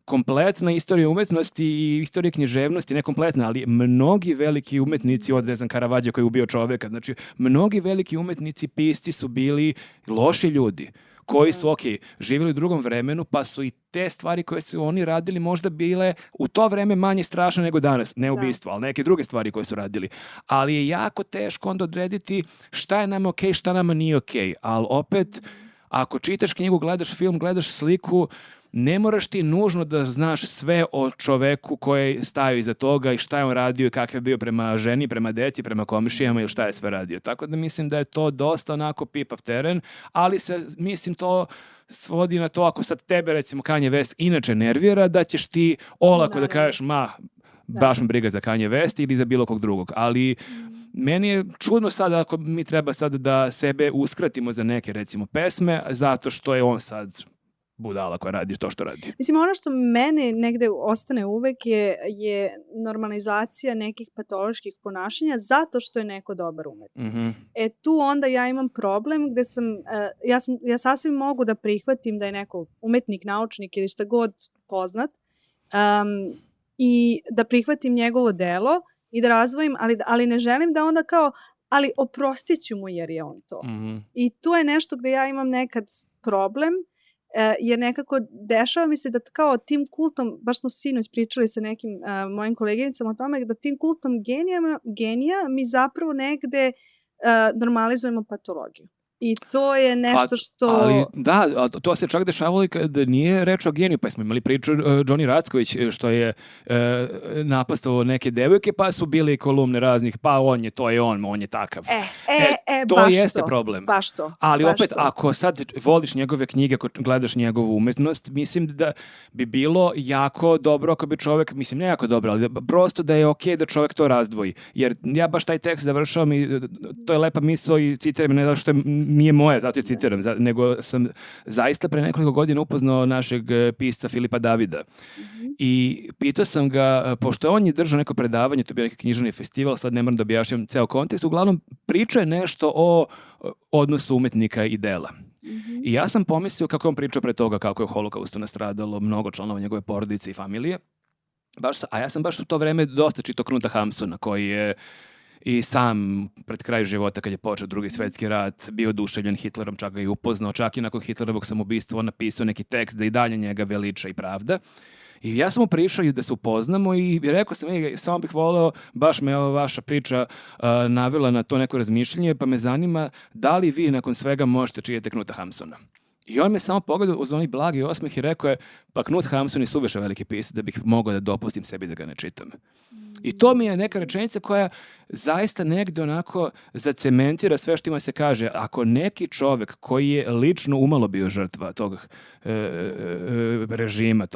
kompletna istorija umetnosti i istorija književnosti, ne kompletna, ali mnogi veliki umetnici, od ne znam Caravaggio koji je ubio čovjeka, znači mnogi veliki umetnici, pisci su bili loši ljudi koji su, živjeli u drugom vremenu, pa su i te stvari koje su oni radili možda bile u to vreme manje strašne nego danas, ne ubistvo, ali neke druge stvari koje su radili. Ali je jako teško onda odrediti šta je nama okej, šta nama nije okej. Ali opet, ako čitaš knjigu, gledaš film, gledaš sliku, ne moraš ti nužno da znaš sve o čoveku koji stajao iza toga i šta je on radio i kakav je bio prema ženi, prema deci, prema komšijama ili šta je sve radio. Tako da mislim da je to dosta onako pipav teren, ali mislim to svodi na to ako sad tebe recimo Kanye West inače nervira, da ćeš ti olako da kažeš baš me briga za Kanye West ili za bilo kog drugog, ali meni je čudno sad ako mi treba sad da sebe uskratimo za neke recimo pesme zato što je on sad budala koja radi to što radi. Mislim, ono što mene negde ostane uvek je normalizacija nekih patoloških ponašanja zato što je neko dobar umetnik. Tu onda ja imam problem gde ja sasvim mogu da prihvatim da je neko umetnik, naučnik ili šta god poznat i da prihvatim njegovo delo i da razvojim, ali ne želim da onda kao, ali oprostit ću mu jer je on to. I to je nešto gde ja imam nekad problem, jer nekako dešava mi se da kao tim kultom, baš smo sinoć pričali sa nekim mojim koleginicama o tome, da tim kultom genija mi zapravo negde normalizujemo patologiju. I to je nešto što... Ali da, to se čak dešavalo kada nije reč o geniju, pa smo imali priču Johnny Racković što je napastao neke devojke, pa su bili kolumne raznih, pa on je takav. To baš jeste to, problem. Baš to. Ali baš opet, to. ako sad voliš njegove knjige, ako gledaš njegovu umetnost, mislim da bi bilo jako dobro ako bi čovjek, mislim ne jako dobro, ali prosto da je okej da čovjek to razdvoji. Jer ja baš taj tekst završavam i to je lepa misao i citiram, ne zato što nije moje, zato je citiram, nego sam zaista pre nekoliko godina upoznao našeg pisca Filipa Davida. I pitao sam ga, pošto on je držao neko predavanje, to je bio neki književni festival, sad ne moram da objašnjam ceo kontekst, uglavnom priča je nešto o odnosu umetnika i dela. I ja sam pomislio kako on pričao pre toga kako je u Holokaustu nastradalo mnogo članova njegove porodice i familije. A ja sam baš u to vreme dosta čitao Knuta Hamsuna, koji je i sam pred kraj života kad je počeo Drugi svjetski rat bio oduševljen Hitlerom, čak ga i upoznao, čak i nakon Hitlerovog samoubistva on napisao neki tekst da i dalje njega veliča i pravda. I ja sam mu prišao da se upoznamo i rekao sam, samo bih voleo, baš me ova vaša priča navela na to neko razmišljanje, pa me zanima da li vi nakon svega možete čitati Knuta Hamsuna. I on me samo pogledao uz onaj blagi osmeh i rekao je, pa Knut Hamsun je suviše veliki pisac da bih mogao da dopustim sebi da ga ne čitam. I to mi je neka rečenica koja zaista negde onako zacementira sve što ima se kaže. Ako neki čovek koji je lično umalo bio žrtva tog režima,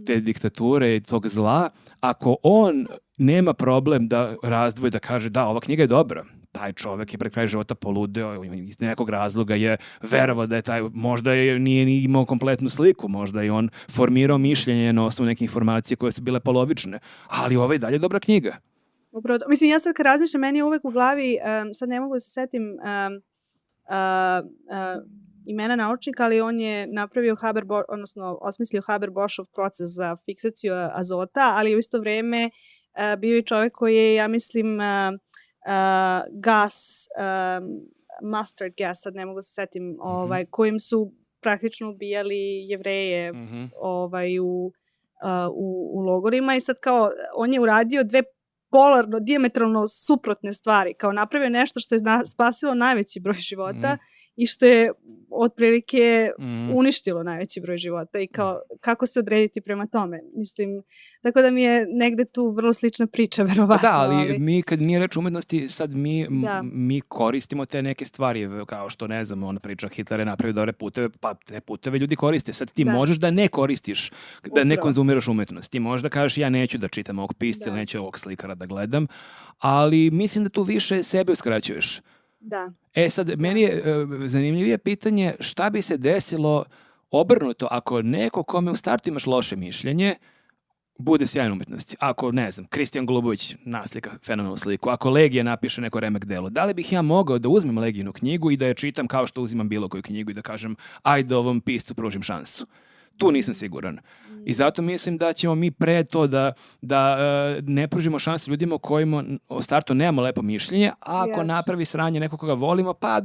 te diktature i tog zla, ako on nema problem da razdvoji, da kaže da, ova knjiga je dobra, taj čovek je pred kraj života poludeo, iz nekog razloga je verovao da je možda nije ni imao kompletnu sliku, možda je on formirao mišljenje na osnovu neke informacije koje su bile polovične, ali ovo je dalje dobra knjiga. Upravo, mislim, ja sad kad razmišljam, meni je uvek u glavi, sad ne mogu da se setim imena naučnika, ali on je napravio odnosno osmislio Haber-Boschov proces za fiksaciju azota, ali u isto vreme bio je čovek koji je, ja mislim, gas, mustard gas, sad ne mogu se setim, kojim su praktično ubijali Jevreje u logorima i sad kao on je uradio dve polarno, dijametralno suprotne stvari, kao napravio nešto što je spasilo najveći broj života i što je otprilike uništilo najveći broj života i kao kako se odrediti prema tome. Mislim, tako da mi je negde tu vrlo slična priča, verovatno. Da, ali mi kad nije reč umetnosti, sad mi koristimo te neke stvari, kao što ne znam, ona priča Hitler je napravio dobre puteve, pa te puteve ljudi koriste. Sad ti možeš da ne koristiš, da ne konzumiraš umetnost. Ti možeš da kažeš ja neću da čitam ovog pisca, neću ovog slikara da gledam, ali mislim da tu više sebe uskraćuješ. Da. Sad, meni je zanimljivije pitanje šta bi se desilo obrnuto ako neko kome u startu imaš loše mišljenje bude sjajna umetnosti. Ako, ne znam, Kristijan Golubović naslika fenomenalnu sliku, ako Legija napiše neko remek delo, da li bih ja mogao da uzmem Legijinu knjigu i da je čitam kao što uzimam bilo koju knjigu i da kažem ajde ovom piscu pružim šansu? Tu nisam siguran. I zato mislim da ćemo mi pre to da ne pružimo šanse ljudima kojima u startu nemamo lepo mišljenje, a ako napravi sranje nekog koga volimo, pa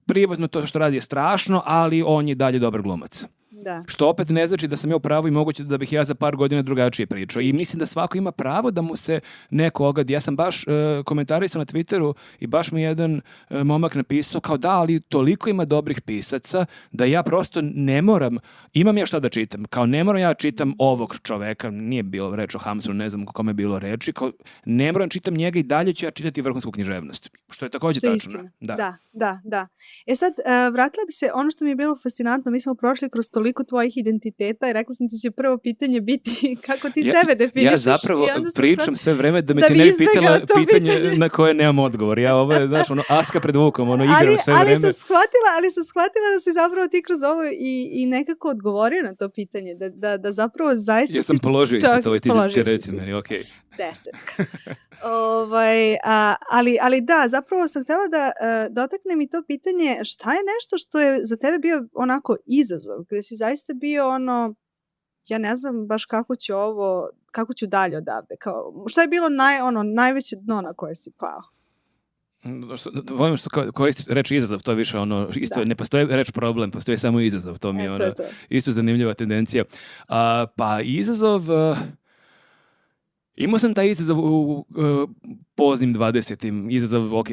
privatno to što radi je strašno, ali on je dalje dobar glumac. Da. Što opet ne znači da sam ja u pravu i moguće da bih ja za par godina drugačije pričao. I mislim da svako ima pravo da mu se neko ogadi. Ja sam baš komentarisao na Twitteru i baš mi jedan momak napisao kao da, ali toliko ima dobrih pisaca da ja prosto ne moram, imam ja šta da čitam. Kao ne moram ja čitam ovog čoveka, nije bilo reč o Hamsunu, ne znam o kome je bilo reči, kao ne moram čitam njega i dalje ću ja čitati vrhunsku književnost. Što je također tačno. Da. E sad, vratila bi se, ono što mi je bilo fascinantno, mi smo prošli kroz toliko tvojih identiteta i rekla sam ti će prvo pitanje biti kako ti sebe definišeš. Ja zapravo pričam sve vreme da mi ti ne bi pitala pitanje na koje nemam odgovor. Ja ovo je, znaš, ono, aska pred vukom, ono, igram sve vreme. Ali sam shvatila da si zapravo ti kroz ovo i nekako odgovorio na to pitanje, da zapravo zaista ja sam položio ispit, ovo ti reci meni, okej. 10. Ali da, zapravo sam htjela da dotaknem i to pitanje šta je nešto što je za tebe bio onako izazov, gdje si zaista bio ono, ja ne znam baš kako ću dalje odavde, kao, šta je bilo najveće dno na koje si pao? Volim što koristiš reč izazov, to je više ono, isto ne postoji reč problem, postoji samo izazov, to mi je ono, isto zanimljiva tendencija. Pa izazov... Imao sam taj izazov u poznim 20-im, izazov, ok,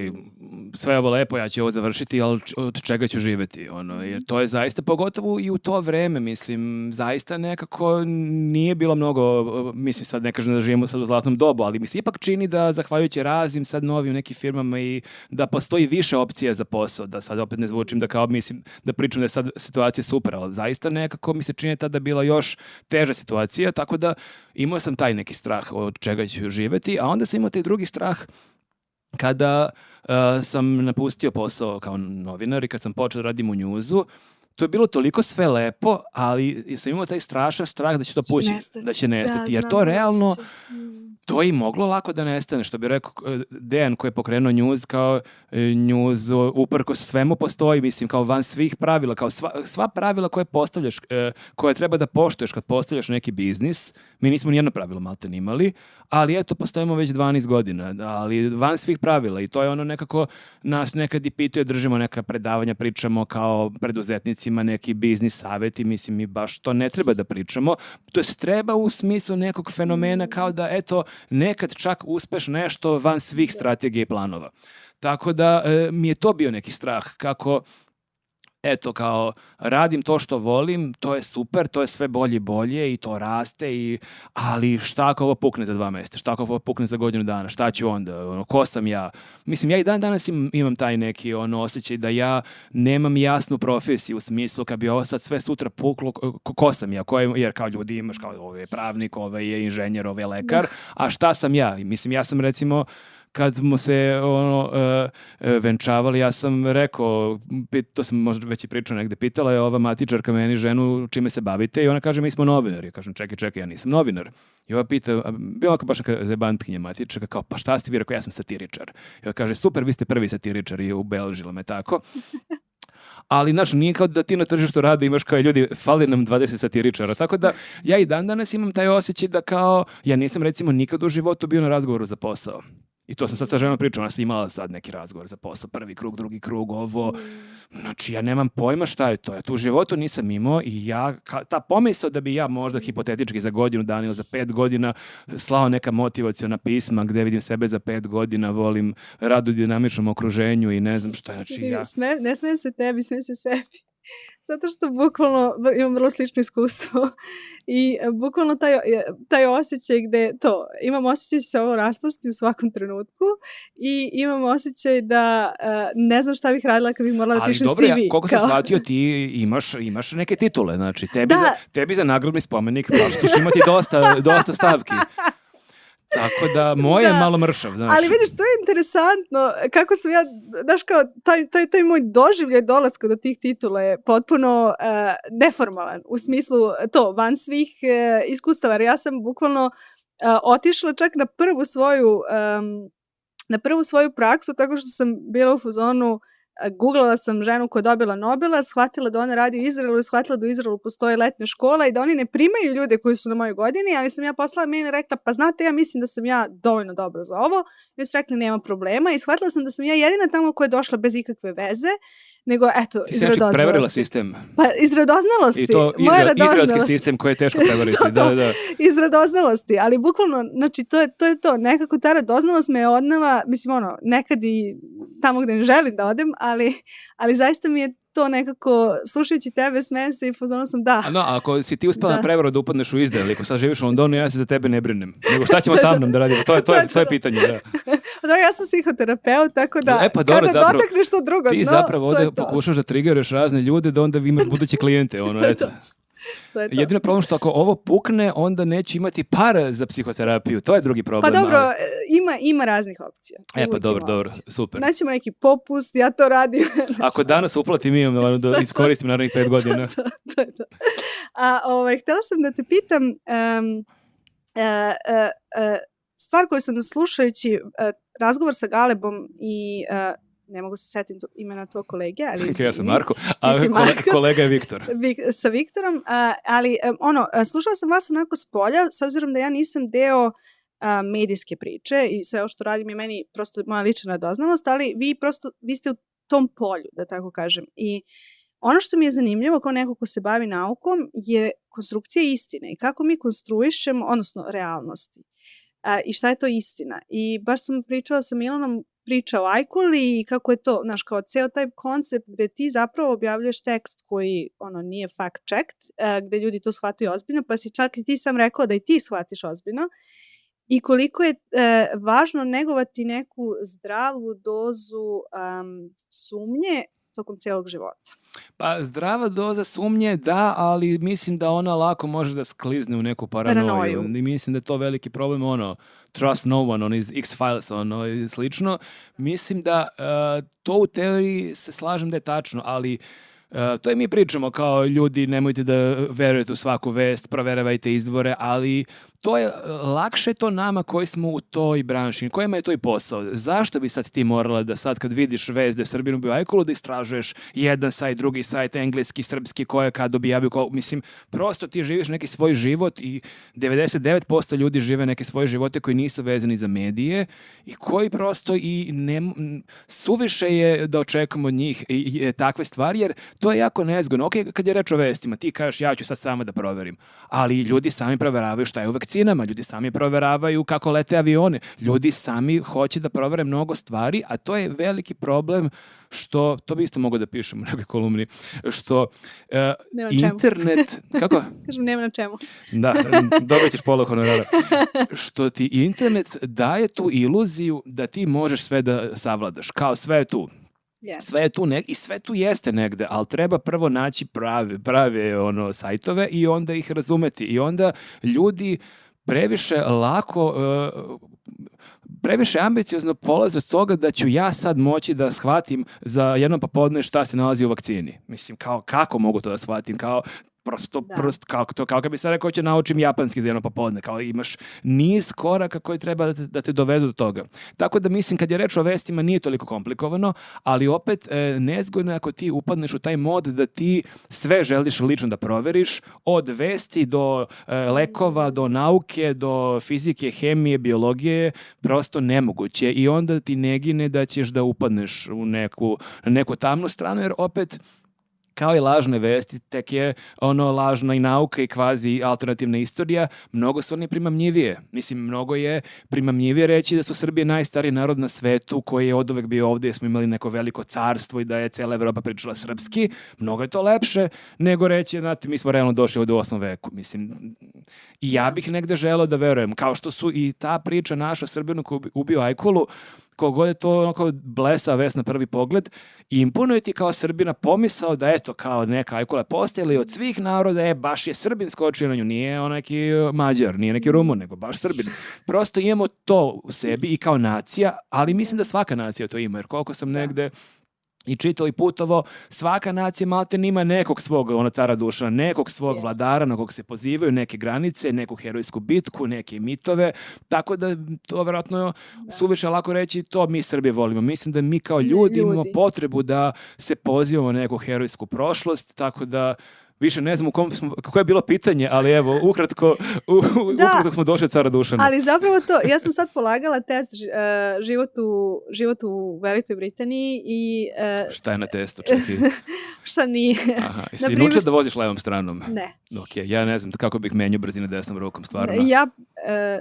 sve ovo lepo, ja ću ovo završiti, ali od čega ću živjeti, ono, jer to je zaista, pogotovo i u to vreme, mislim, zaista nekako nije bilo mnogo, mislim, sad ne kažem da živimo sad u zlatnom dobu, ali mi se ipak čini da, zahvaljujući raznim sad novim nekim firmama i da postoji više opcija za posao, da sad opet ne zvučim da kao, mislim, da pričam da je sad situacija super, ali zaista nekako mi se čini tada bila još teža situacija, tako da imao sam taj neki strah od čega ću živjeti, a onda sam imao taj drugi strah kada sam napustio posao kao novinar i kad sam počeo da radim u njuzu. To je bilo toliko sve lepo, ali sam imao taj strašan strah da će to pući, da će nestati, jer to realno, to je i moglo lako da nestane, što bi rekao Dejan koji je pokrenuo njuz, kao njuz uprkos svemu postoji, mislim, kao van svih pravila, kao sva pravila koje postavljaš, koje treba da poštuješ kad postavljaš neki biznis, mi nismo nijedno pravilo malte imali, ali eto, postojimo već 12 godina, ali van svih pravila i to je ono nekako, nas nekad i pituje, držimo neka predavanja, pričamo kao preduzetnicima, neki biznis savjeti, mislim, mi baš to ne treba da pričamo, to jest treba u smislu nekog fenomena kao da, eto, nekad čak uspeš nešto van svih strategije i planova. Tako da mi je to bio neki strah, kako eto, kao radim to što volim, to je super, to je sve bolje i bolje i to raste, ali šta ako ovo pukne za 2 mjeseca, šta ako ovo pukne za godinu dana, šta ću onda, ono, ko sam ja? Mislim, ja i danas imam taj neki osjećaj da ja nemam jasnu profesiju u smislu kad bi ovo sad sve sutra puklo, ko sam ja, jer kao ljudi imaš, kao ovaj je pravnik, ovaj je inženjer, ovaj je lekar, a šta sam ja? Mislim, ja sam recimo kad smo se venčavali, ja sam rekao, to sam možda već i pričao negde, pitala je ova matičarka meni ženu čime se bavite i ona kaže mi smo novinari. Ja kažem čekaj, ja nisam novinar. I ova pita, bila kao baš neka zebantkinja matičarka, kao pa šta ste vi, rekao ja sam satiričar. I ona kaže super, vi ste prvi satiričar i ubeležila me tako. Ali, znaš, nije kao da ti na tržištu rada imaš kao ljudi, fali nam 20 satiričara. Tako da, ja i danas imam taj osjećaj da kao, ja nisam recimo nikad u životu bio na razgovoru za posao. I to sam sad sa ženom pričao, ona sam imala sad neki razgovor za posao, prvi krug, drugi krug, ovo. Znači, ja nemam pojma šta je to. Ja tu u životu nisam imao i ja, ta pomisao da bi ja možda hipotetički za godinu dana ili za 5 godina slao neka motivaciona pisma gde vidim sebe za 5 godina, volim rad u dinamičnom okruženju i ne znam šta. Znači, ne smijem se tebi, smijem se sebi. Zato što bukvalno imam vrlo slično iskustvo i bukvalno taj osjećaj gde to, imam osjećaj da će se ovo raspasti u svakom trenutku i imam osjećaj da ne znam šta bih radila kad bih morala da pišem CV. Ali dobro, koliko sam shvatio, ti imaš neke titule, znači tebi za nagradni spomenik baš ćeš imati dosta stavki. Tako da, moje je malo mršav, znaš. Ali vidiš, to je interesantno, kako sam ja, znaš kao, taj moj doživljaj dolaska do tih titula je potpuno neformalan, u smislu to, van svih iskustava, jer ja sam bukvalno otišla čak na prvu svoju praksu, tako što sam bila u fazonu, googlala sam ženu koja je dobila Nobela, shvatila da ona radi u Izraelu i shvatila da u Izraelu postoje letnja škola i da oni ne primaju ljude koji su na mojoj godini, ali sam ja poslala mail i rekla, pa znate, ja mislim da sam ja dovoljno dobra za ovo. I su rekli, nema problema. I shvatila sam da sam ja jedina tamo koja je došla bez ikakve veze, nego eto, Ti iz si znači prevarila radoznalosti. sistem. Pa iz radoznalosti. I to moja izraelski radoznalost. sistem koji je teško prevariti. Da. Iz radoznalosti, ali bukvalno, znači to je to. Nekako ta radoznalost me je odnela, mislim nekad i tamo gde ne želim da odem, ali zaista mi je to nekako, slušajući tebe, smijem se i fazonu sam da. No, ako si ti uspela na prevaru da upadneš u Izrael, ako sad živiš u Londonu, ja se za tebe ne brinem. Nego šta ćemo sa mnom da radimo? To je pitanje, da. Drago, ja sam psihoterapeut, tako da pa dobro, kada dotakneš to drugo, ti zapravo ovdje pokušaš da triggeruješ razne ljude da onda imaš buduće klijente. Eto. To je to. Jedino problem što ako ovo pukne, onda neće imati para za psihoterapiju. To je drugi problem. Pa dobro, ima raznih opcija. Pa dobro, super. Naćemo neki popust, ja to radim. Ako danas uplatim, imam da iskoristim narednih 5 godina. To je to. Htjela sam da te pitam, stvar koju sam slušajući razgovor sa Galebom i ne mogu se setiti imena tvojeg kolege, ali ja sam Marko, a kolega je Viktor. Sa Viktorom, ali slušala sam vas onako s polja, s obzirom da ja nisam deo medijske priče i sve ovo što radim je meni prosto moja lična radoznalost, ali vi ste u tom polju, da tako kažem. I ono što mi je zanimljivo kao neko ko se bavi naukom je konstrukcija istine i kako mi konstruišemo, odnosno realnosti. I šta je to istina. I baš sam pričala sa Milanom priča o ajkuli i kako je to, znaš, kao ceo taj koncept gde ti zapravo objavljuješ tekst koji nije fact checked, gde ljudi to shvataju ozbiljno, pa si čak i ti sam rekao da i ti shvatiš ozbiljno i koliko je važno negovati neku zdravu dozu sumnje tokom celog života. Pa zdrava doza sumnje, da, ali mislim da ona lako može da sklizne u neku paranoju. I mislim da je to veliki problem, trust no one, iz X-Files, i slično. Mislim da to u teoriji se slažem da je tačno, ali to i mi pričamo kao ljudi, nemojte da verujete u svaku vest, proveravajte izvore, ali to je lakše to nama koji smo u toj branši, kojima je to i posao. Zašto bi sad ti morala da sad kad vidiš vest da je Srbin ubio ajkulu da istražuješ jedan sajt, drugi sajt, engleski, srpski, koje kad objavio, mislim, prosto ti živiš neki svoj život i 99% ljudi žive neke svoje živote koji nisu vezani za medije i koji prosto i suviše je da očekujemo od njih takve stvari, jer to je jako nezgodno. Ok, kad je reč o vestima, ti kažeš ja ću sad sama da proverim, ali ljudi sami proveravaju šta je u vakcinama, ljudi sami proveravaju kako lete avione, ljudi sami hoće da provere mnogo stvari, a to je veliki problem što, to bi isto mogao da pišem u nekoj kolumni, što internet... Kako? Kažem, nema na čemu. Da, dobit ćeš pola honorara. Što ti internet daje tu iluziju da ti možeš sve da savladaš, kao sve je tu. Yes. Sve je tu i sve tu jeste negde, ali treba prvo naći prave sajtove i onda ih razumeti. I onda ljudi previše lako, previše ambiciozno polaze od toga da ću ja sad moći da shvatim za jedno popodne šta se nalazi u vakcini. Mislim, kako mogu to da shvatim? Prosto, kao kad bi sad rekao ću naučim japanski za jedno popodne, kao imaš niz koraka koji treba da te dovedu do toga. Tako da mislim kad je reč o vestima nije toliko komplikovano, ali opet nezgodno je ako ti upadneš u taj mod da ti sve želiš lično da proveriš, od vesti do lekova, do nauke, do fizike, hemije, biologije, prosto nemoguće i onda ti ne gine da ćeš da upadneš u neku tamnu stranu, jer opet kao i lažne vesti, tek je lažna i nauka i kvazi alternativna istorija, mnogo su oni primamljivije. Mislim, mnogo je primamljivije reći da su Srbije najstariji narod na svetu koji je oduvek bio ovdje, smo imali neko veliko carstvo i da je cijela Evropa pričala srpski. Mnogo je to lepše nego reći, znate, mi smo realno došli ovdje u 8. veku. Mislim, i ja bih negde želeo da verujem, kao što su i ta priča naša Srbinu koji ubio ajkulu, kogod je to onako blesa vest na prvi pogled, imponuje ti kao Srbina pomisao da eto kao neka ajkula postojala i od svih naroda, baš je Srbin skočio na nju, nije neki Mađar, nije neki Rumun, nego baš Srbin. Prosto imamo to u sebi i kao nacija, ali mislim da svaka nacija to ima, jer koliko sam negde i čitao i putovo, svaka nacija maltene ima nekog svog cara Dušana, nekog svog vladara na kog se pozivaju, neke granice, neku herojsku bitku, neke mitove, tako da to vjerojatno suviše lako reći, to mi Srbije volimo. Mislim da mi kao ljudi imamo potrebu da se pozivamo na neku herojsku prošlost, tako da Više ne znam kako je bilo pitanje, ali evo, ukratko smo došli od cara Dušana. Ali zapravo to, ja sam sad polagala test život u Velikoj Britaniji i... Šta je na testu, čekaj? Šta nije? Aha, jesi naučila da voziš levom stranom? Ne. Ok, ja ne znam kako bih menjao brzine desnom rukom, stvarno. Ja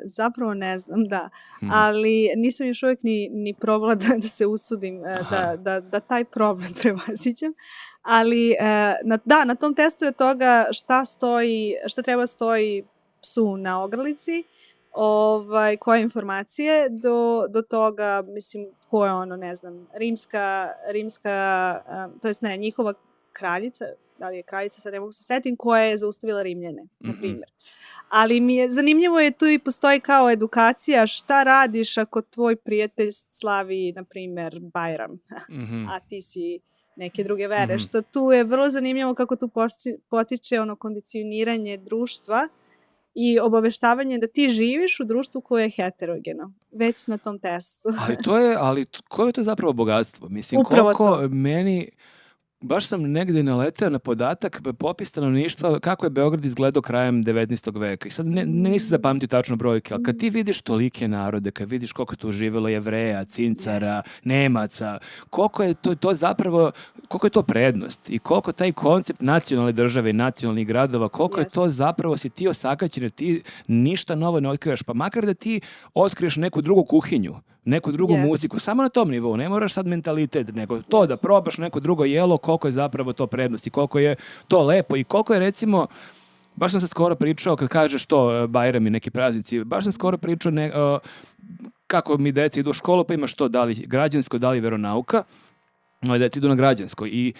zapravo ne znam, da. Ali nisam još uvijek ni probala da se usudim da taj problem prevaziđem. Ali na tom testu je toga šta treba stoji psu na ogrlici, koje informacije, do toga, mislim, ko je ono, ne znam, rimska, to jest ne, njihova kraljica, da li je kraljica, sad ne mogu se setim, koja je zaustavila Rimljane, na primjer. Ali mi je zanimljivo tu i postoji kao edukacija šta radiš ako tvoj prijatelj slavi, na primjer, Bajram, a ti si neke druge vere, što tu je vrlo zanimljivo kako tu potiče kondicioniranje društva i obaveštavanje da ti živiš u društvu koje je heterogeno, već na tom testu. Ali koje je to zapravo bogatstvo? Mislim, upravo koliko to. Meni... Baš sam negdje naleteo na podatak popis stanovništva kako je Beograd izgledao krajem 19. veka. I sad nisam zapamtio tačno brojke, ali kad ti vidiš tolike narode, kad vidiš koliko je tu živjelo Jevreja, Cincara, Nemaca, koliko je to zapravo, koliko je to prednost i koliko taj koncept nacionalne države i nacionalnih gradova, koliko je to zapravo si ti osakaćen, jer ti ništa novo ne otkrivaš, pa makar da ti otkriješ neku drugu kuhinju, neku drugu muziku, samo na tom nivou, ne moraš sad mentalitet, nego to da probaš neko drugo jelo, koliko je zapravo to prednost i koliko je to lepo i koliko je, recimo, baš sam se skoro pričao, kad kažeš to, Bajram i neki praznici, baš sam skoro pričao kako mi deci idu u školu, pa imaš to, da li građansko, da li veronauka, moje deci idu na građansko i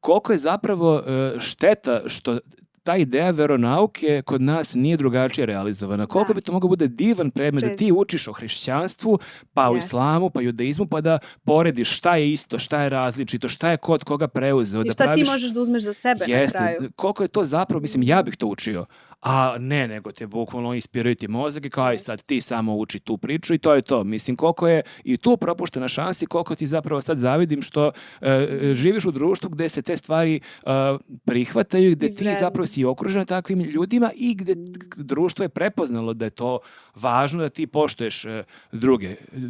koliko je zapravo šteta što ta ideja veronauke kod nas nije drugačije realizovana. Koliko bi to mogao bude divan predmet da ti učiš o hrišćanstvu, pa o islamu, pa judaizmu, pa da porediš šta je isto, šta je različito, šta je kod koga preuzeo. I šta ti možeš da uzmeš za sebe na kraju. Koliko je to zapravo, mislim, ja bih to učio. A ne, nego te bukvalno ispiriti mozak i kao aj sad ti samo uči tu priču i to je to. Mislim, koliko je i tu propuštena šansa i koliko ti zapravo sad zavidim što živiš u društvu gde se te stvari prihvataju, gde ti zapravo si okružen takvim ljudima i gde društvo je prepoznalo da je to važno da ti poštuješ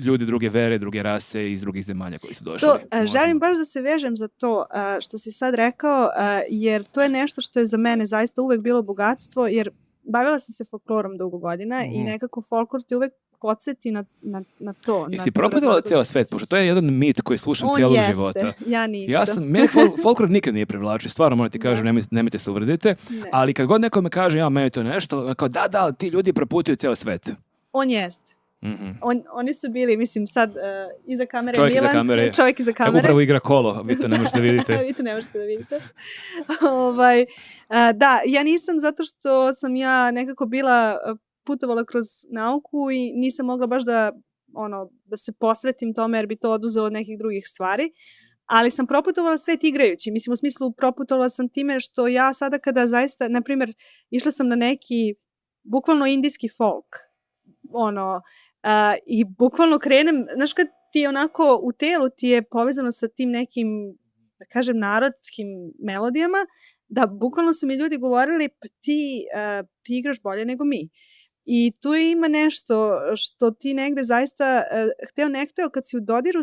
ljudi druge vere, druge rase iz drugih zemalja koji su došli. Želim baš da se vežem za to što si sad rekao, jer to je nešto što je za mene zaista uvek bilo bogatstvo, jer bavila sam se folklorom dugo godina i nekako folklor te uvek podsjeti na to. I si propadala cijela svet, pošto to je jedan mit koji slušam cijelog života. Ja nisam. Meni folklor nikad nije privlačio, stvarno moram ti kažem, nemojte se uvrdite, ali kad god neko me kaže, meni to nešto, kao da, ti ljudi proputuju cijel svet. On jeste. Oni su bili, mislim, sad iza kamere čovjek Milan, čovjek iza kamere. Upravo igra kolo, vi to ne možete da vidite. Vi to ne možete da vidite. Da, ja nisam zato što sam ja nekako putovala kroz nauku i nisam mogla baš da se posvetim tome jer bi to oduzelo od nekih drugih stvari. Ali sam proputovala svet igrajući. Mislim, u smislu proputovala sam time što ja sada kada zaista, na primjer, išla sam na neki bukvalno indijski folk, i bukvalno krenem, znaš kad ti je onako u telu ti je povezano sa tim nekim, da kažem, narodskim melodijama, da bukvalno su mi ljudi govorili pa ti igraš bolje nego mi. I tu ima nešto što ti negde zaista hteo ne hteo kad si u dodiru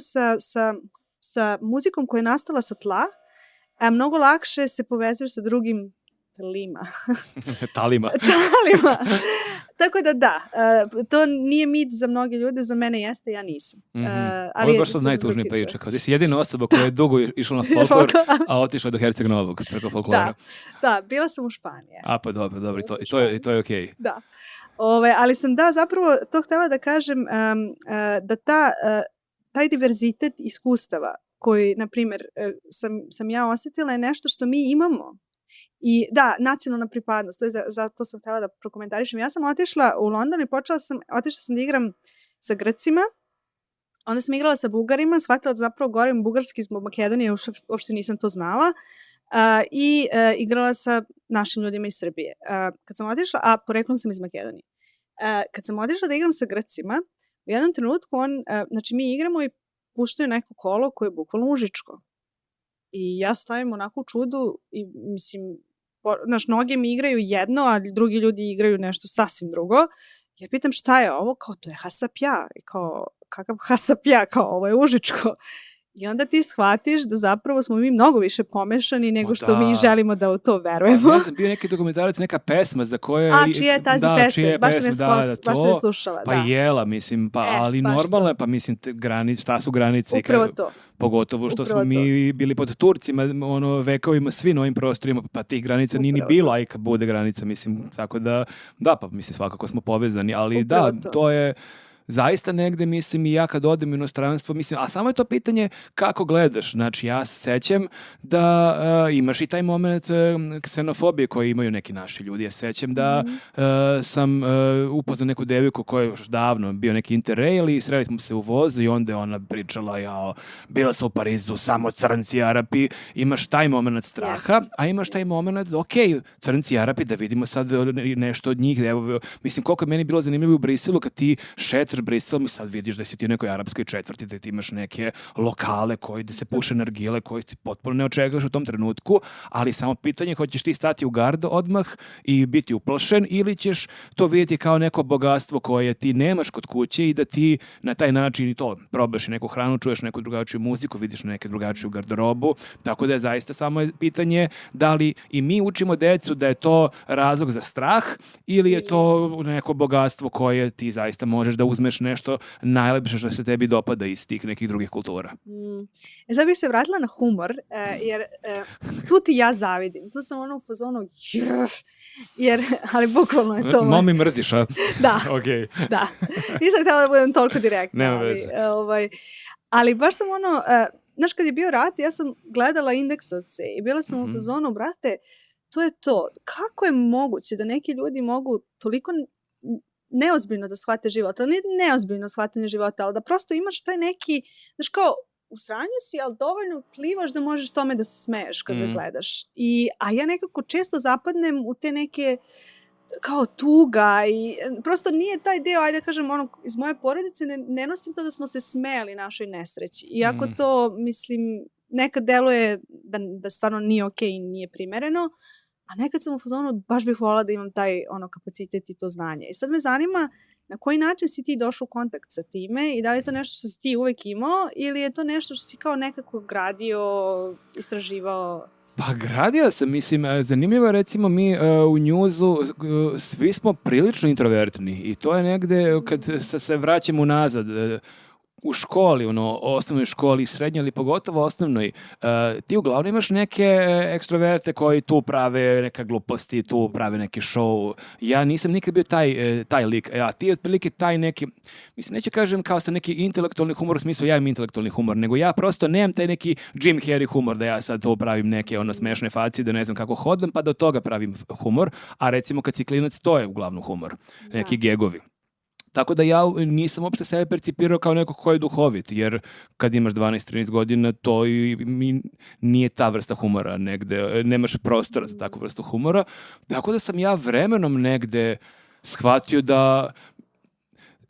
sa muzikom koja je nastala sa tla, mnogo lakše se povezuješ sa drugim Talima. Tako da, to nije mit za mnoge ljude, za mene jeste, ja nisam. Ovo je baš sad najtužnija priča, kao da si jedina osoba koja je dugo išla na folklor, a otišla do Herceg Novog preko folklora. Da, bila sam u Španiji. A pa dobro, i to je okej. Da, ali sam zapravo to htjela da kažem, da taj diverzitet iskustava koji, na primjer, sam ja osjetila je nešto što mi imamo. I da, nacionalna pripadnost, zato sam htjela da prokomentarišem. Ja sam otišla u London i otišla sam da igram sa Grcima, onda sam igrala sa Bugarima, shvatila da zapravo govorim bugarski zbog Makedonije, uopšte nisam to znala, i igrala sa našim ljudima iz Srbije. Kad sam otišla, a poreklom sam iz Makedonije, kad sam otišla da igram sa Grcima, u jednom trenutku znači mi igramo i puštaju neko kolo koje je bukvalno užičko. I ja stojim onako u čudu i mislim, noge mi igraju jedno, a drugi ljudi igraju nešto sasvim drugo. Ja pitam šta je ovo, kao to je hasapja, kao kakav hasapja, kao ovo je užičko. I onda ti shvatiš da zapravo smo mi mnogo više pomešani nego što mi želimo da u to verujemo. Ja sam bio neki dokumentarac, neka pesma za koje... čija je tazi pesma? Baš sam je slušala. Pa jela, mislim, ali normalno je, pa mislim, šta su granice? Upravo to. Pogotovo što smo mi bili pod Turcima, vekovima svi na ovim prostorima, pa tih granica nije ni bilo, a i kad bude granica, mislim, tako da, pa mislim, svakako smo povezani, ali to je... Zaista negde, mislim, i ja kad odem u inostranstvo, mislim, a samo je to pitanje kako gledaš. Znači, ja se sećam da imaš i taj moment ksenofobije koje imaju neki naši ljudi. Ja sećam da sam upoznao neku devojku koja je još davno bio neki interrail i sreli smo se u vozu i onda je ona pričala, bila sam u Parizu, samo crnci, Arapi. Imaš taj moment straha, a imaš taj moment, crnci, Arapi, da vidimo sad nešto od njih. Evo, mislim, koliko je meni bilo zanimljivo u Briselu kad ti Brisel, mi sad vidiš da si ti u nekoj arapskoj četvrti, da ti imaš neke lokale da se puše nargile, koji ti potpuno ne očekuješ u tom trenutku, ali samo pitanje, hoćeš ti stati u gard odmah i biti uplašen ili ćeš to vidjeti kao neko bogatstvo koje ti nemaš kod kuće i da ti na taj način i to probaš i neku hranu, čuješ neku drugačiju muziku, vidiš neke drugačiju garderobu, tako da je zaista samo pitanje da li i mi učimo decu da je to razlog za strah ili je to neko bogatstvo koje ti zaista možeš da uzmeš nešto najlepše što se tebi dopada iz tih nekih drugih kultura. Sad bih se vratila na humor, jer tu ti ja zavidim. Tu sam u fazonu, ali bukvalno je to... Momi mrziš, a? Da, okay. Da. Nisam htjela da budem toliko direktna. Nema veze. Ali baš sam znaš, kad je bio rat, ja sam gledala Indeksovce i bila sam u fazonu, brate, to je to. Kako je moguće da neki ljudi mogu toliko neozbiljno da shvate život, ali nije neozbiljno shvatanje života, ali da prosto imaš taj neki, znaš kao, u sranju si, ali dovoljno plivaš da možeš tome da se smeješ kad ga gledaš. A ja nekako često zapadnem u te neke kao tuga i prosto nije taj deo, ajde da kažem, iz moje porodice ne nosim to da smo se smejali našoj nesreći. Iako to, mislim, nekad deluje da stvarno nije okej i nije primereno, a nekad sam u fazonu, baš bih voljela da imam taj kapacitet i to znanje. I sad me zanima na koji način si ti došao u kontakt sa time i da li je to nešto što si ti uvek imao ili je to nešto što si kao nekako gradio, istraživao? Pa gradio sam, mislim, zanimljivo je recimo mi u njuzu svi smo prilično introvertni i to je negde kad se vraćamo unazad, u školi, osnovnoj školi, srednjoj, ali pogotovo osnovnoj, ti uglavnom imaš neke ekstroverte koji tu prave neka gluposti, tu prave neki show. Ja nisam nikad bio taj lik, a ti otprilike taj neki, mislim, neću kažem kao sa neki intelektualni humor, u smislu ja imam intelektualni humor, nego ja prosto nemam taj neki Jim Carrey humor, da ja sad to pravim neke smešne facije, da ne znam kako hodam, pa do toga pravim humor, a recimo kad si klinac, to je uglavnom humor, neki gegovi. Tako da ja nisam uopšte sebe percipirao kao neko ko je duhovit, jer kad imaš 12-13 godina, to nije ta vrsta humora negde, nemaš prostora za takvu vrstu humora. Tako da sam ja vremenom negde shvatio da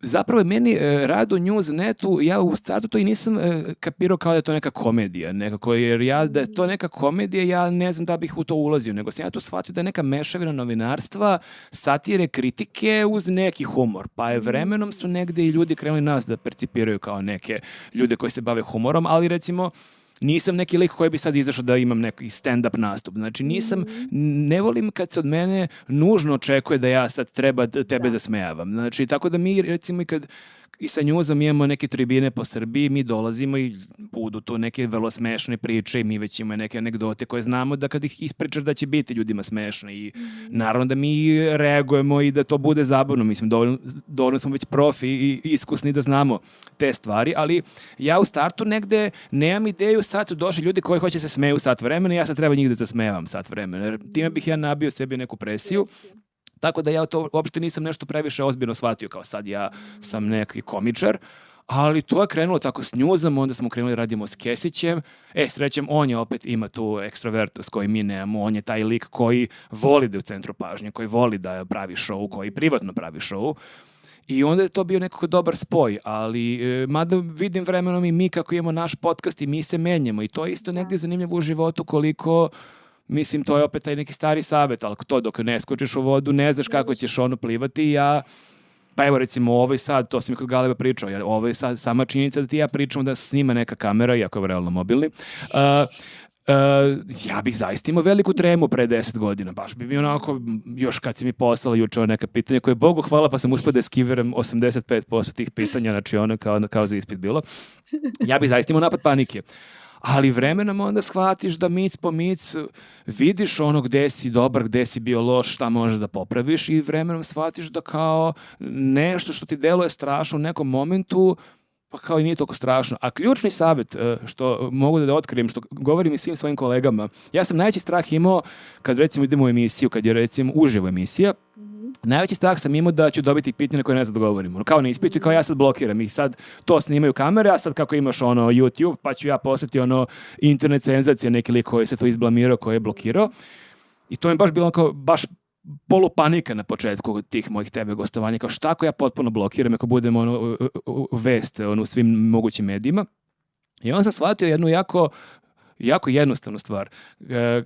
zapravo je meni rad u Newsnetu, ja u startu to i nisam kapirao kao da je to neka komedija nekako, jer da je to neka komedija, ja ne znam da bih u to ulazio, nego sam ja to shvatio da je neka mešavina novinarstva, satire, kritike uz neki humor, pa je vremenom su negde i ljudi krenuli nas da percipiraju kao neke ljude koji se bave humorom, ali recimo nisam neki lik koji bi sad izašao da imam neki stand-up nastup. Znači ne volim kad se od mene nužno očekuje da ja sad treba tebe zasmejavam. Znači, tako da mi recimo i sa njuzom imamo neke tribine po Srbiji, mi dolazimo i budu tu neke vrlo smešne priče i mi već imamo neke anegdote koje znamo da kad ih ispričaš da će biti ljudima smešne i naravno da mi reagujemo i da to bude zabavno. Mislim, dovoljno smo već profi i iskusni da znamo te stvari, ali ja u startu negde nemam ideju, sad su došli ljudi koji hoće se smeju sat vremena i ja sad treba njih da zasmejavam sat vremena, jer time bih ja nabio sebi neku presiju. Tako da ja to uopšte nisam nešto previše ozbiljno shvatio, kao sad ja sam neki komičar, ali to je krenulo tako s njuzom, onda smo krenuli radimo s Kesićem, srećem, on je opet ima tu ekstrovertnost koju mi nemamo, on je taj lik koji voli da je u centru pažnje, koji voli da pravi show, koji privatno pravi show. I onda je to bio nekako dobar spoj, ali mada vidim vremenom i mi kako imamo naš podcast i mi se menjamo i to je isto negdje zanimljivo u životu koliko mislim, to je opet taj neki stari savjet, ali to dok ne skočiš u vodu, ne znaš kako ćeš plivati. Pa evo recimo ovaj sad, to sam i kod Galeba pričao, jer ovo je sad sama činjenica da ti ja pričamo da snima neka kamera, iako je realno mobilni, ja bih zaista imao veliku tremu pre 10 godina, baš bi mi onako, još kad si mi poslala juče neka pitanja koje Bogu hvala, pa sam uspio da eskiviram 85% tih pitanja, znači kao za ispit bilo, ja bih zaista imao napad panike. Ali vremenom onda shvatiš da mic po mic vidiš gde si dobar, gde si bio loš, šta možeš da popraviš i vremenom shvatiš da kao nešto što ti deluje strašno u nekom momentu, pa kao i nije toliko strašno. A ključni savjet što mogu da otkrijem, što govorim i svim svojim kolegama, ja sam najveći strah imao kad recimo idemo u emisiju, kad je recimo uživo emisija, najveći strah sam imao da ću dobiti pitanje na koje ne znam da govorim. Kao na ispitu i kao ja sad blokiram i sad to snimaju kamere, a sad kako imaš YouTube, pa ću ja poslati internet senzacije, neki lik koji se to izblamirao, koji je blokirao. I to mi baš bilo baš polupanika na početku tih mojih TV gostovanja, kao šta ako ja potpuno blokiram ako budem vest u svim mogućim medijima. I onda sam shvatio jednu jako jednostavnu stvar.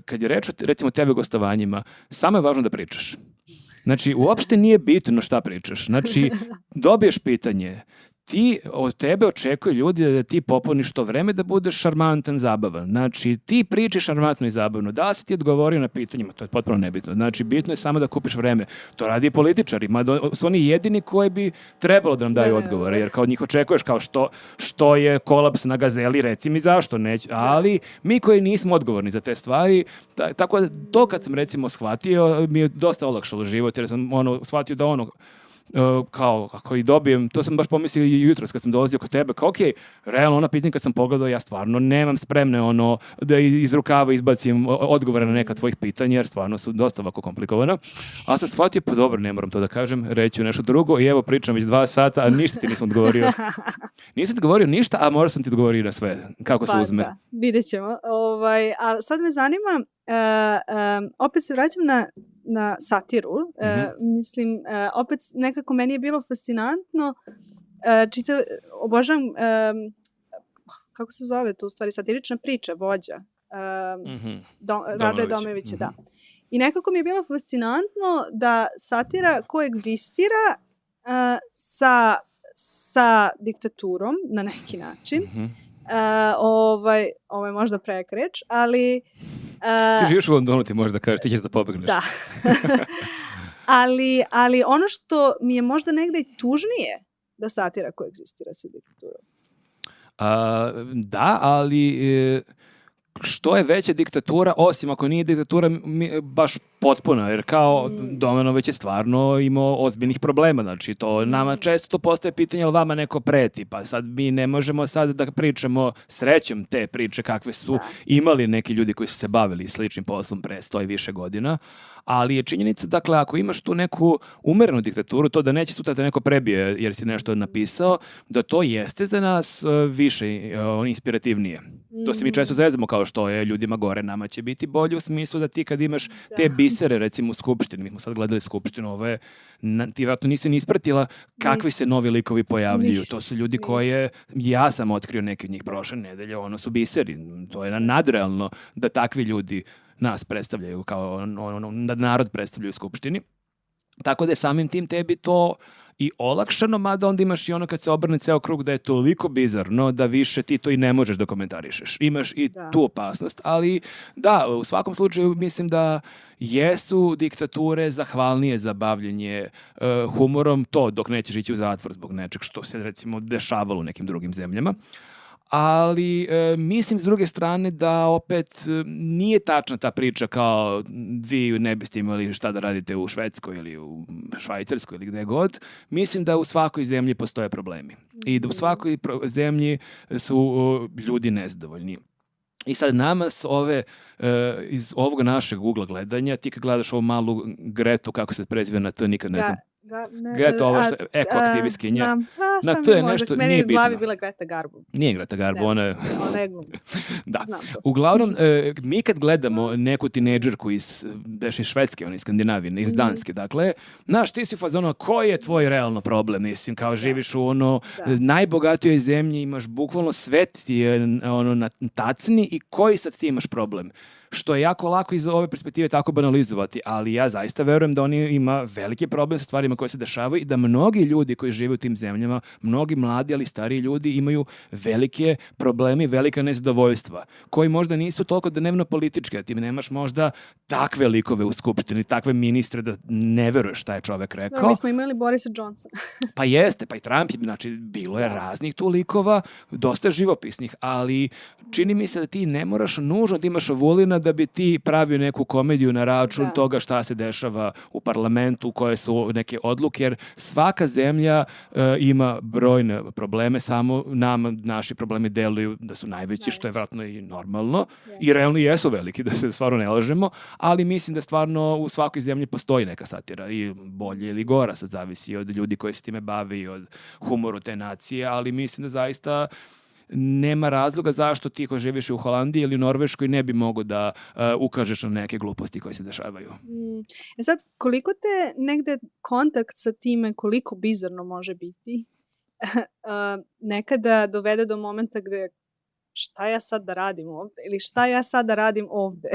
Kad je reč o recimo TV gostovanjima, samo je važno da pričaš. Znači, uopšte nije bitno šta pričaš. Znači, dobiješ pitanje, od tebe očekuju ljudi da ti popuniš to vreme da budeš šarmantan, zabavan. Znači, ti priči šarmantno i zabavno. Da li si ti odgovorio na pitanjima? To je potpuno nebitno. Znači, bitno je samo da kupiš vreme. To radi i političari. Mada su oni jedini koji bi trebalo da nam daju odgovore. Jer kao od njih očekuješ kao što je kolaps na Gazeli, reci mi zašto neće. Ali mi koji nismo odgovorni za te stvari, tako da to kad sam recimo shvatio, mi je dosta olakšalo život. Jer sam shvatio da kao ako i dobijem, to sam baš pomislio i jutros kad sam dolazio kod tebe, kao okej, realno ona pitanja kad sam pogledao, ja stvarno nemam spremne da iz rukava izbacim odgovore na neka tvojih pitanja, jer stvarno su dosta ovako komplikovana, a sam shvatio, pa dobro, ne moram to da kažem, reću nešto drugo i evo pričam već 2 sata, a ništa ti nisam odgovorio. Nisam ti odgovorio ništa, a možda sam ti odgovorio na sve, kako se uzme. Da, vidjet ćemo. A sad me zanima, opet se vraćam na satiru. Mislim, opet nekako meni je bilo fascinantno. Obožavam, kako se zove to u stvari, satirična priča, vođa. Radoje Domojevića, da. I nekako mi je bilo fascinantno da satira koegzistira sa diktaturom na neki način. Ovo je možda prejak reč, ali... Ti živiš u Londonu, ti možeš da kažeš, ti ćeš da pobegneš. Da. ali ono što mi je možda negde i tužnije da satira koegzistira sa diktaturom. Da, ali što je veća diktatura, osim ako nije diktatura baš potpuna, jer kao Domanović je stvarno imao ozbiljnih problema, znači to nama često to postaje pitanje, ali vama neko preti, pa sad mi ne možemo sad da pričamo srećom te priče kakve su imali neki ljudi koji su se bavili sličnim poslom pre 100 i više godina, ali je činjenica, dakle, ako imaš tu neku umerenu diktaturu, to da neće sutra te neko prebije jer si nešto napisao, da to jeste za nas više inspirativnije. To se mi često zezamo kao što je ljudima gore, nama će biti bolje u smislu da ti kad imaš te bisere, recimo u Skupštini, mi smo sad gledali Skupštinu, ti vjerojatno nisi ni ispratila kakvi se novi likovi pojavljuju. To su ljudi koje, ja sam otkrio neki od njih prošle nedelje, su biseri. To je nadrealno da takvi ljudi nas predstavljaju, kao da narod predstavljaju u Skupštini. Tako da je samim tim tebi to i olakšano, mada onda imaš i kad se obrne ceo krug da je toliko bizarno da više ti to i ne možeš da komentarišeš. Imaš i tu opasnost, ali da, u svakom slučaju mislim da jesu diktature zahvalnije za bavljenje humorom, to dok nećeš ići u zatvor zbog nečeg što se recimo dešavalo u nekim drugim zemljama. Ali mislim s druge strane da opet nije tačna ta priča kao vi ne biste imali šta da radite u Švedskoj ili u Švajcarskoj ili gde god. Mislim da u svakoj zemlji postoje problemi i da u svakoj zemlji su ljudi nezadovoljni. I sad nama iz ovog našeg ugla gledanja, ti kad gledaš ovu malu Gretu, kako se preziva na T, nikad ne znam. Greta, ovo što je ekoaktivistkinja. Na to je nešto, nije bitno. Meni u glavi bila Greta Garbo. Nije Greta Garbo, ona je glumica. Da. Uglavnom, mi kad gledamo neku tinejdžerku iz Švedske, iz Skandinavije, iz Danske, dakle, znaš, ti si u fazonu, koji je tvoj realno problem? Mislim, kao živiš u najbogatijoj zemlji, imaš bukvalno svet ti je na tacni i koji sad ti imaš problem? što je jako lako iz ove perspektive tako banalizovati, ali ja zaista verujem da oni ima veliki problem sa stvarima koje se dešavaju i da mnogi ljudi koji žive u tim zemljama, mnogi mladi, ali stariji ljudi imaju velike probleme i velika nezadovoljstva, koji možda nisu toliko dnevno politički, a ti nemaš možda takve likove u skupštini, takve ministre da ne veruješ šta je čovek rekao. Da, mi smo imali Borisa Johnsona. Pa jeste, pa i Trump, znači bilo je raznih tu likova, dosta živopisnih, ali čini mi se da ti ne moraš nužno da imaš Vulina da bi ti pravio neku komediju na račun toga šta se dešava u parlamentu, koje su neke odluke, jer svaka zemlja ima brojne probleme, samo nama naši problemi deluju da su najveći, što je vjerojatno i normalno, i realno jesu veliki, da se stvarno ne lažemo, ali mislim da stvarno u svakoj zemlji postoji neka satira, i bolje ili gora, sad zavisi od ljudi koji se time bavi i od humoru te nacije, ali mislim da zaista nema razloga zašto ti ko živiš u Holandiji ili u Norveškoj ne bi mogo da ukažeš na neke gluposti koje se dešavaju. Sad, koliko te negde kontakt sa time, koliko bizarno može biti, nekada dovede do momenta gde šta ja sad da radim ovde ili šta ja sad da radim ovde.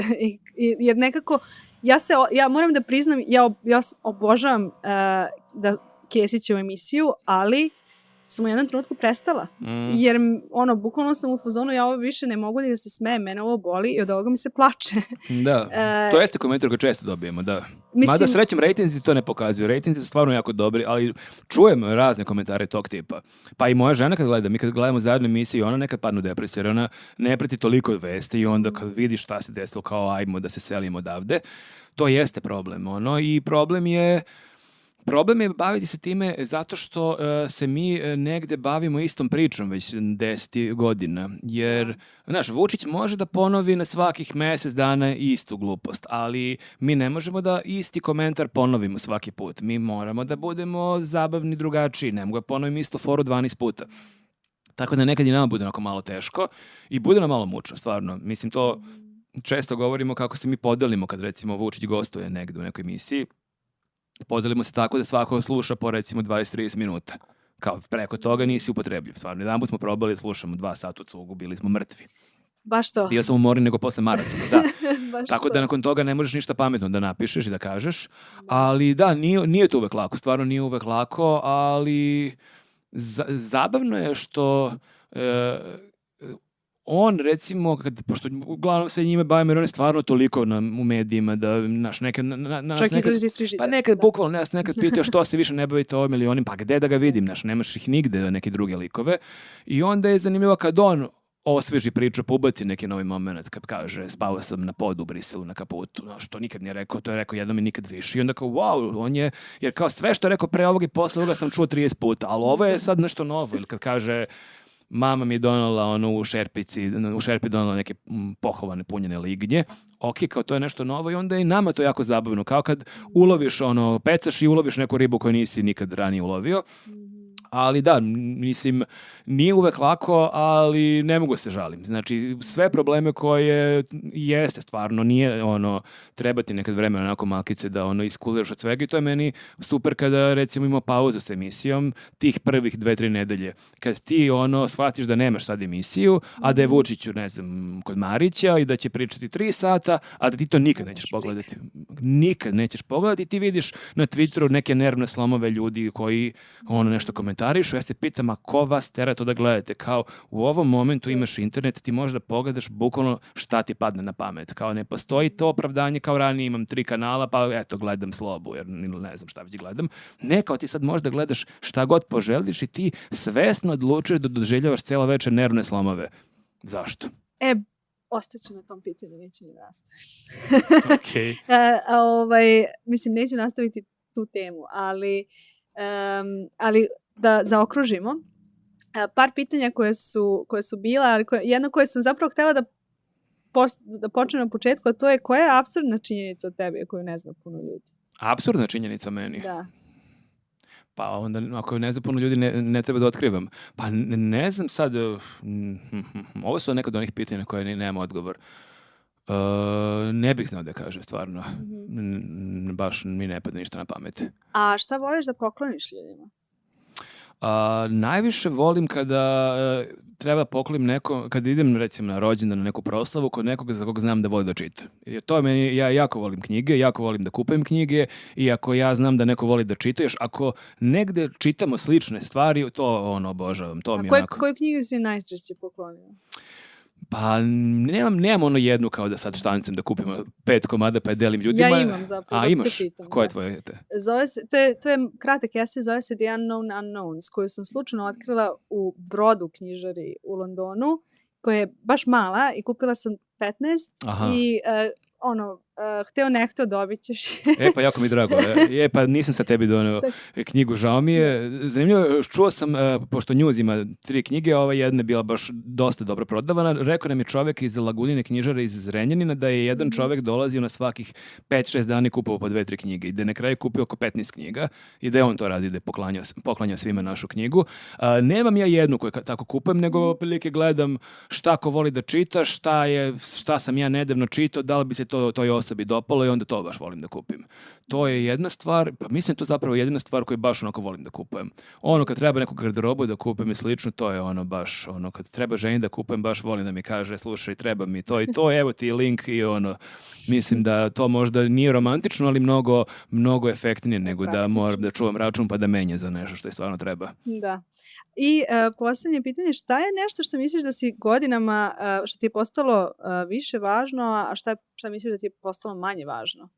Jer nekako, ja moram da priznam, ja obožavam da Kesićevu emisiju, ali sam u jednom trenutku prestala. Jer bukvalno sam u fazonu, ja ovo više ne mogu ni da se smejem, mene ovo boli i od ovoga mi se plače. Da, to jeste komentar koji često dobijemo, da. Mada srećem, rejtinzi to ne pokazuju. Rejtinzi su stvarno jako dobri, ali čujem razne komentare tog tipa. Pa i moja žena kad gleda, mi kad gledamo zajedno emisiju, ona nekad padne u depresiju, jer ona ne prati toliko vesti i onda kad vidiš šta se desilo, kao ajmo da se selimo odavde, to jeste problem. I Problem je baviti se time zato što se mi negde bavimo istom pričom već 10 godina, jer, znaš, Vučić može da ponovi na svakih mjesec dana istu glupost, ali mi ne možemo da isti komentar ponovimo svaki put. Mi moramo da budemo zabavni drugačiji, ne mogu da ponovim istu foru 12 puta. Tako da nekad i nama bude onako malo teško i bude nam malo mučno, stvarno. Mislim, to često govorimo kako se mi podelimo kad recimo Vučić gostuje negde u nekoj emisiji. Podelimo se tako da svako sluša po recimo 20-30 minuta. Kao preko toga nisi upotrebljiv. Stvarno, jedan put smo probali da slušamo 2 sata u cugu, bili smo mrtvi. Baš to. Bio sam umorniji nego posle maratona, da. Tako da nakon toga ne možeš ništa pametno da napišeš i da kažeš. Ali da, nije to uvek lako. Stvarno nije uvek lako, ali zabavno je što on, recimo, pošto uglavnom se njime bavim, jer on je stvarno toliko u medijima da čak izlazi frižider. Pa nekad, bukvalno, nas nekad pitao što se više ne bavite ovim ili onim, pa gde da ga vidim, nemaš ih nigde, neke druge likove. I onda je zanimljivo kad on osveži priču, ubaci neki novi moment, kad kaže spavao sam na podu u Briselu na kaputu, što nikad nije rekao, to je rekao jednom i nikad više. I onda kao, wow, on je, jer kao sve što je rekao pre ovog i posle ovoga sam čuo 30 puta, ali ovo je sad nešto novo. Ili kad kaže, mama mi je donala u šerpi donala neke pohovane punjene lignje. Ok, kao to je nešto novo i onda je i nama to jako zabavno. Kao kad uloviš pecaš i uloviš neku ribu koju nisi nikad ranije ulovio. Ali da, mislim, nije uvek lako, ali ne mogu se žalim. Znači, sve probleme koje jeste stvarno, nije treba ti nekad vremena onako malkice da iskuliraš od svega i to je meni super kada recimo imamo pauzu s emisijom tih prvih 2-3 nedelje. Kad ti shvatiš da nemaš sad emisiju, a da je Vučiću, ne znam, kod Marića i da će pričati 3 sata, a da ti to nikad nećeš pogledati. Nikad nećeš pogledati. Ti vidiš na Twitteru neke nervne slomove ljudi koji nešto komentarišu. Ja se pitam, a ko vas tera to da gledate? Kao u ovom momentu imaš internet, ti možeš da pogledaš bukvalno šta ti padne na pamet. Kao ne postoji to opravdanje kao ranije imam 3 kanala, pa eto gledam Slobu, jer ne znam šta već gledam. Ne, kao ti sad možeš da gledaš šta god poželiš i ti svesno odlučuješ da doživljavaš celo večer nervne slomove. Zašto? Ostaću na tom pitanju, neću ni nastaviti. Okay. Mislim, neću nastaviti tu temu, ali da zaokružimo. Par pitanja koje su bila, ali jedno koje sam zapravo htjela da počnem na početku, a to je koja je apsurdna činjenica od tebe koju ne zna puno ljudi? Apsurdna činjenica meni? Da. Pa onda, ako ne zna puno ljudi, ne treba da otkrivam. Pa ne znam sad, ovo su nekad onih pitanja na koje nema odgovor. Ne bih znao da kažem, stvarno. Baš mi ne pada ništa na pamet. A šta voliš da pokloniš ljudima? Najviše volim kada treba poklonim neko, kad idem recimo na rođendan, na neku proslavu, kod nekoga za koga znam da voli da čita. Jer to je meni, ja jako volim knjige, jako volim da kupujem knjige i ako ja znam da neko voli da čita, još ako negde čitamo slične stvari, to obožavam. To mi onako... koju knjigu si najčešće poklonio? Pa nemam ono jednu kao da sad štancem da kupimo 5 komada pa je delim ljudima. Ja imam zapravo. Imaš? Pitam, Koje je tvoje? Zove se, to je kratak esej, zove se The Unknown Unknowns, koju sam slučajno otkrila u Brodu knjižari u Londonu, koja je baš mala i kupila sam 15 i hteo ne hteo dobit ćeš. Pa jako mi drago. Pa nisam sa tebi doneo knjigu, žao mi je. Zanimljivo, čuo sam, pošto News ima 3 knjige, ova jedna je bila baš dosta dobro prodavana. Rekao nam je čovjek iz Lagunine knjižare iz Zrenjanina da je jedan čovjek dolazio na svakih 5-6 dana i kupovao po 2-3 knjige i da je na kraju kupio oko 15 knjiga i da je on to radio, da je poklanjao svima našu knjigu. Nemam ja jednu koju tako kupujem, nego prilike gledam šta ko voli da čita, šta sam ja nedavno čitao, da li bi se toj osobi dopalo i onda to baš volim da kupim. To je jedna stvar, pa mislim to zapravo jedina stvar koju baš onako volim da kupujem. Kad treba neku garderobu da kupim i slično, to je baš kad treba ženi da kupujem, baš volim da mi kaže slušaj, treba mi to i to, evo ti link i mislim da to možda nije romantično, ali mnogo efektnije nego da moram da čuvam račun pa da menja za nešto što je stvarno treba. Da. I posljednje pitanje, šta je nešto što misliš da si godinama, što ti je postalo više važno, a šta misliš da ti je postalo manje važno?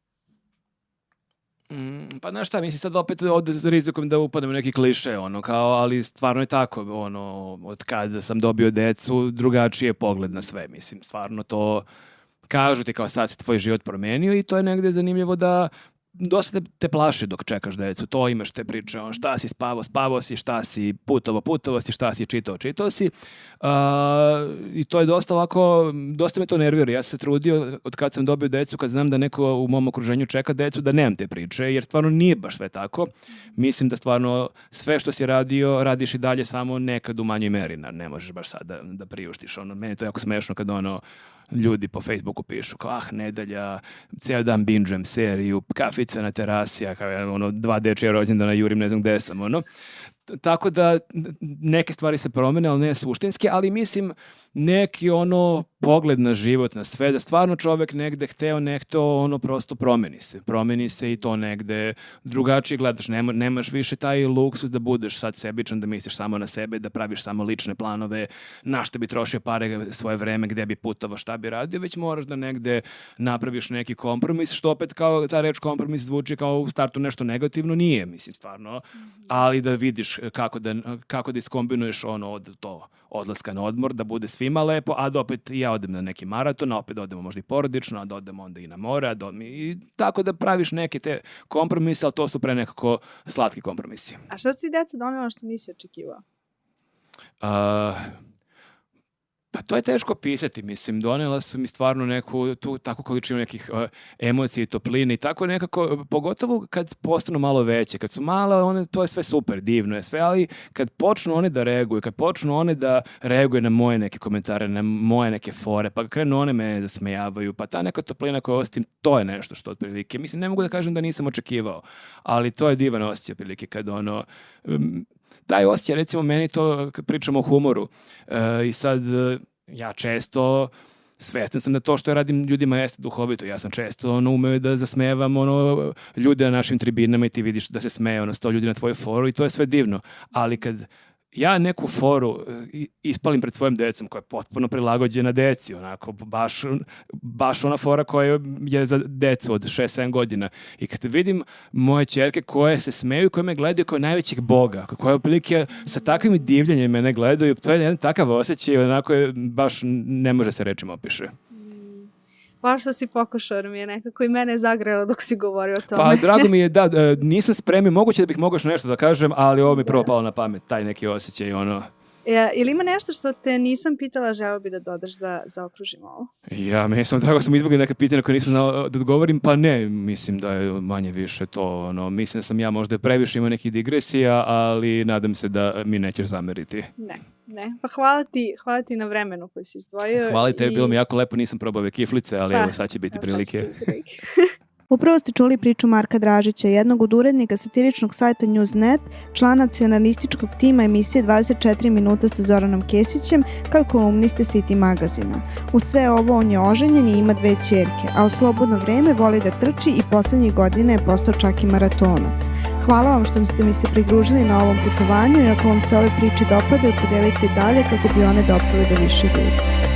Pa znaš šta, mislim sad opet ovdje s rizikom da upadnem u neki kliše, ali stvarno je tako, od kada sam dobio decu, drugačiji je pogled na sve, mislim, stvarno to kažu ti kao sad se tvoj život promenio i to je negdje zanimljivo da dosta te plaši dok čekaš decu, to imaš te priče, šta si spavao si, šta si putovao si, šta si čitao si. I to je dosta ovako, dosta me to nervira. Ja sam se trudio od kad sam dobio decu, kad znam da neko u mom okruženju čeka decu, da nemam te priče, jer stvarno nije baš sve tako. Mislim da stvarno sve što si radio, radiš i dalje samo nekad u manjoj meri. Ne možeš baš sad da priuštiš. Meni je to jako smešno kad ljudi po Facebooku pišu kao, nedelja, cijel dan binđujem seriju, kafica na terasi, kao 2 dečija rođendana jurim, ne znam gde sam, Tako da neke stvari se promene, ali ne suštinske, ali mislim neki pogled na život, na sve, da stvarno čovjek negde hteo, ne hteo, prosto promeni se i to negde drugačije gledaš, nemaš više taj luksus da budeš sad sebičan, da misliš samo na sebe, da praviš samo lične planove, na što bi trošio pare, svoje vreme, gde bi putovao, šta bi radio, već moraš da negde napraviš neki kompromis, što opet kao ta reč kompromis zvuči kao u startu nešto negativno, nije, mislim stvarno, ali da vidiš kako da iskombinuješ od to odlaska na odmor, da bude svima lepo, a da opet ja odem na neki maraton, a opet odemo možda i porodično, a da odemo onda i na more, i tako da praviš neke te kompromise, ali to su pre nekako slatki kompromisi. A šta si deca donela što nisi očekivao? Pa to je teško pisati, mislim, donela su mi stvarno neku takvu količinu nekih emocija i topline i tako nekako, pogotovo kad postanu malo veće, kad su male, to je sve super, divno je sve, ali kad počnu one da reaguju, kad počnu one da reaguju na moje neke komentare, na moje neke fore, pa krenu one me da smejavaju, pa ta neka toplina koju osjetim, to je nešto što otprilike, mislim, ne mogu da kažem da nisam očekivao, ali to je divan osjećaj otprilike kad taj osjećaj, recimo, meni to, kad pričamo o humoru, i sad ja često svestan sam da to što ja radim ljudima jeste duhovito. Ja sam često umeo da zasmevam ljude na našim tribinama i ti vidiš da se smeje 100 ljudi na tvoju foru i to je sve divno. Ali kad ja neku foru ispalim pred svojim decom koja je potpuno prilagođena deci, baš ona fora koja je za decu od 6-7 godina. I kad vidim moje ćerke koje se smeju, koje me gledaju kao najvećeg boga, koje otprilike sa takvim divljenjem mene gledaju, to je jedan takav osjećaj, baš ne može se rečima opiše. Hvala što si pokušao, jer mi je nekako i mene zagrelo dok si govorio o tome. Pa drago mi je da nisam spremio, moguće da bih mogao nešto da kažem, ali ovo mi prvo palo na pamet, taj neki osjećaj. Ili ima nešto što te nisam pitala, želeo bi da dodaš da zaokružimo ovo? Ja, meni sam drago, sam izbogli neka pitanja koje nisam znao da odgovorim, pa ne, mislim da je manje više to, mislim da sam ja možda previše imao nekih digresija, ali nadam se da mi nećeš zameriti. Ne, pa hvala ti na vremenu koji si izdvojio. Hvala tebi, bilo mi jako lepo, nisam probao ove kiflice, ali evo sad će biti prilike. Upravo ste čuli priču Marka Dražića, jednog od urednika satiričnog sajta Newsnet, člana nacionalističkog tima emisije 24 minuta sa Zoranom Kesićem, kao kolumniste City magazina. U sve ovo on je oženjen i ima 2 ćerke, a u slobodno vreme voli da trči i poslednjih godina je postao čak i maratonac. Hvala vam što ste mi se pridružili na ovom putovanju i ako vam se ove priče dopadaju, podelite dalje kako bi one doprale do više ljudi.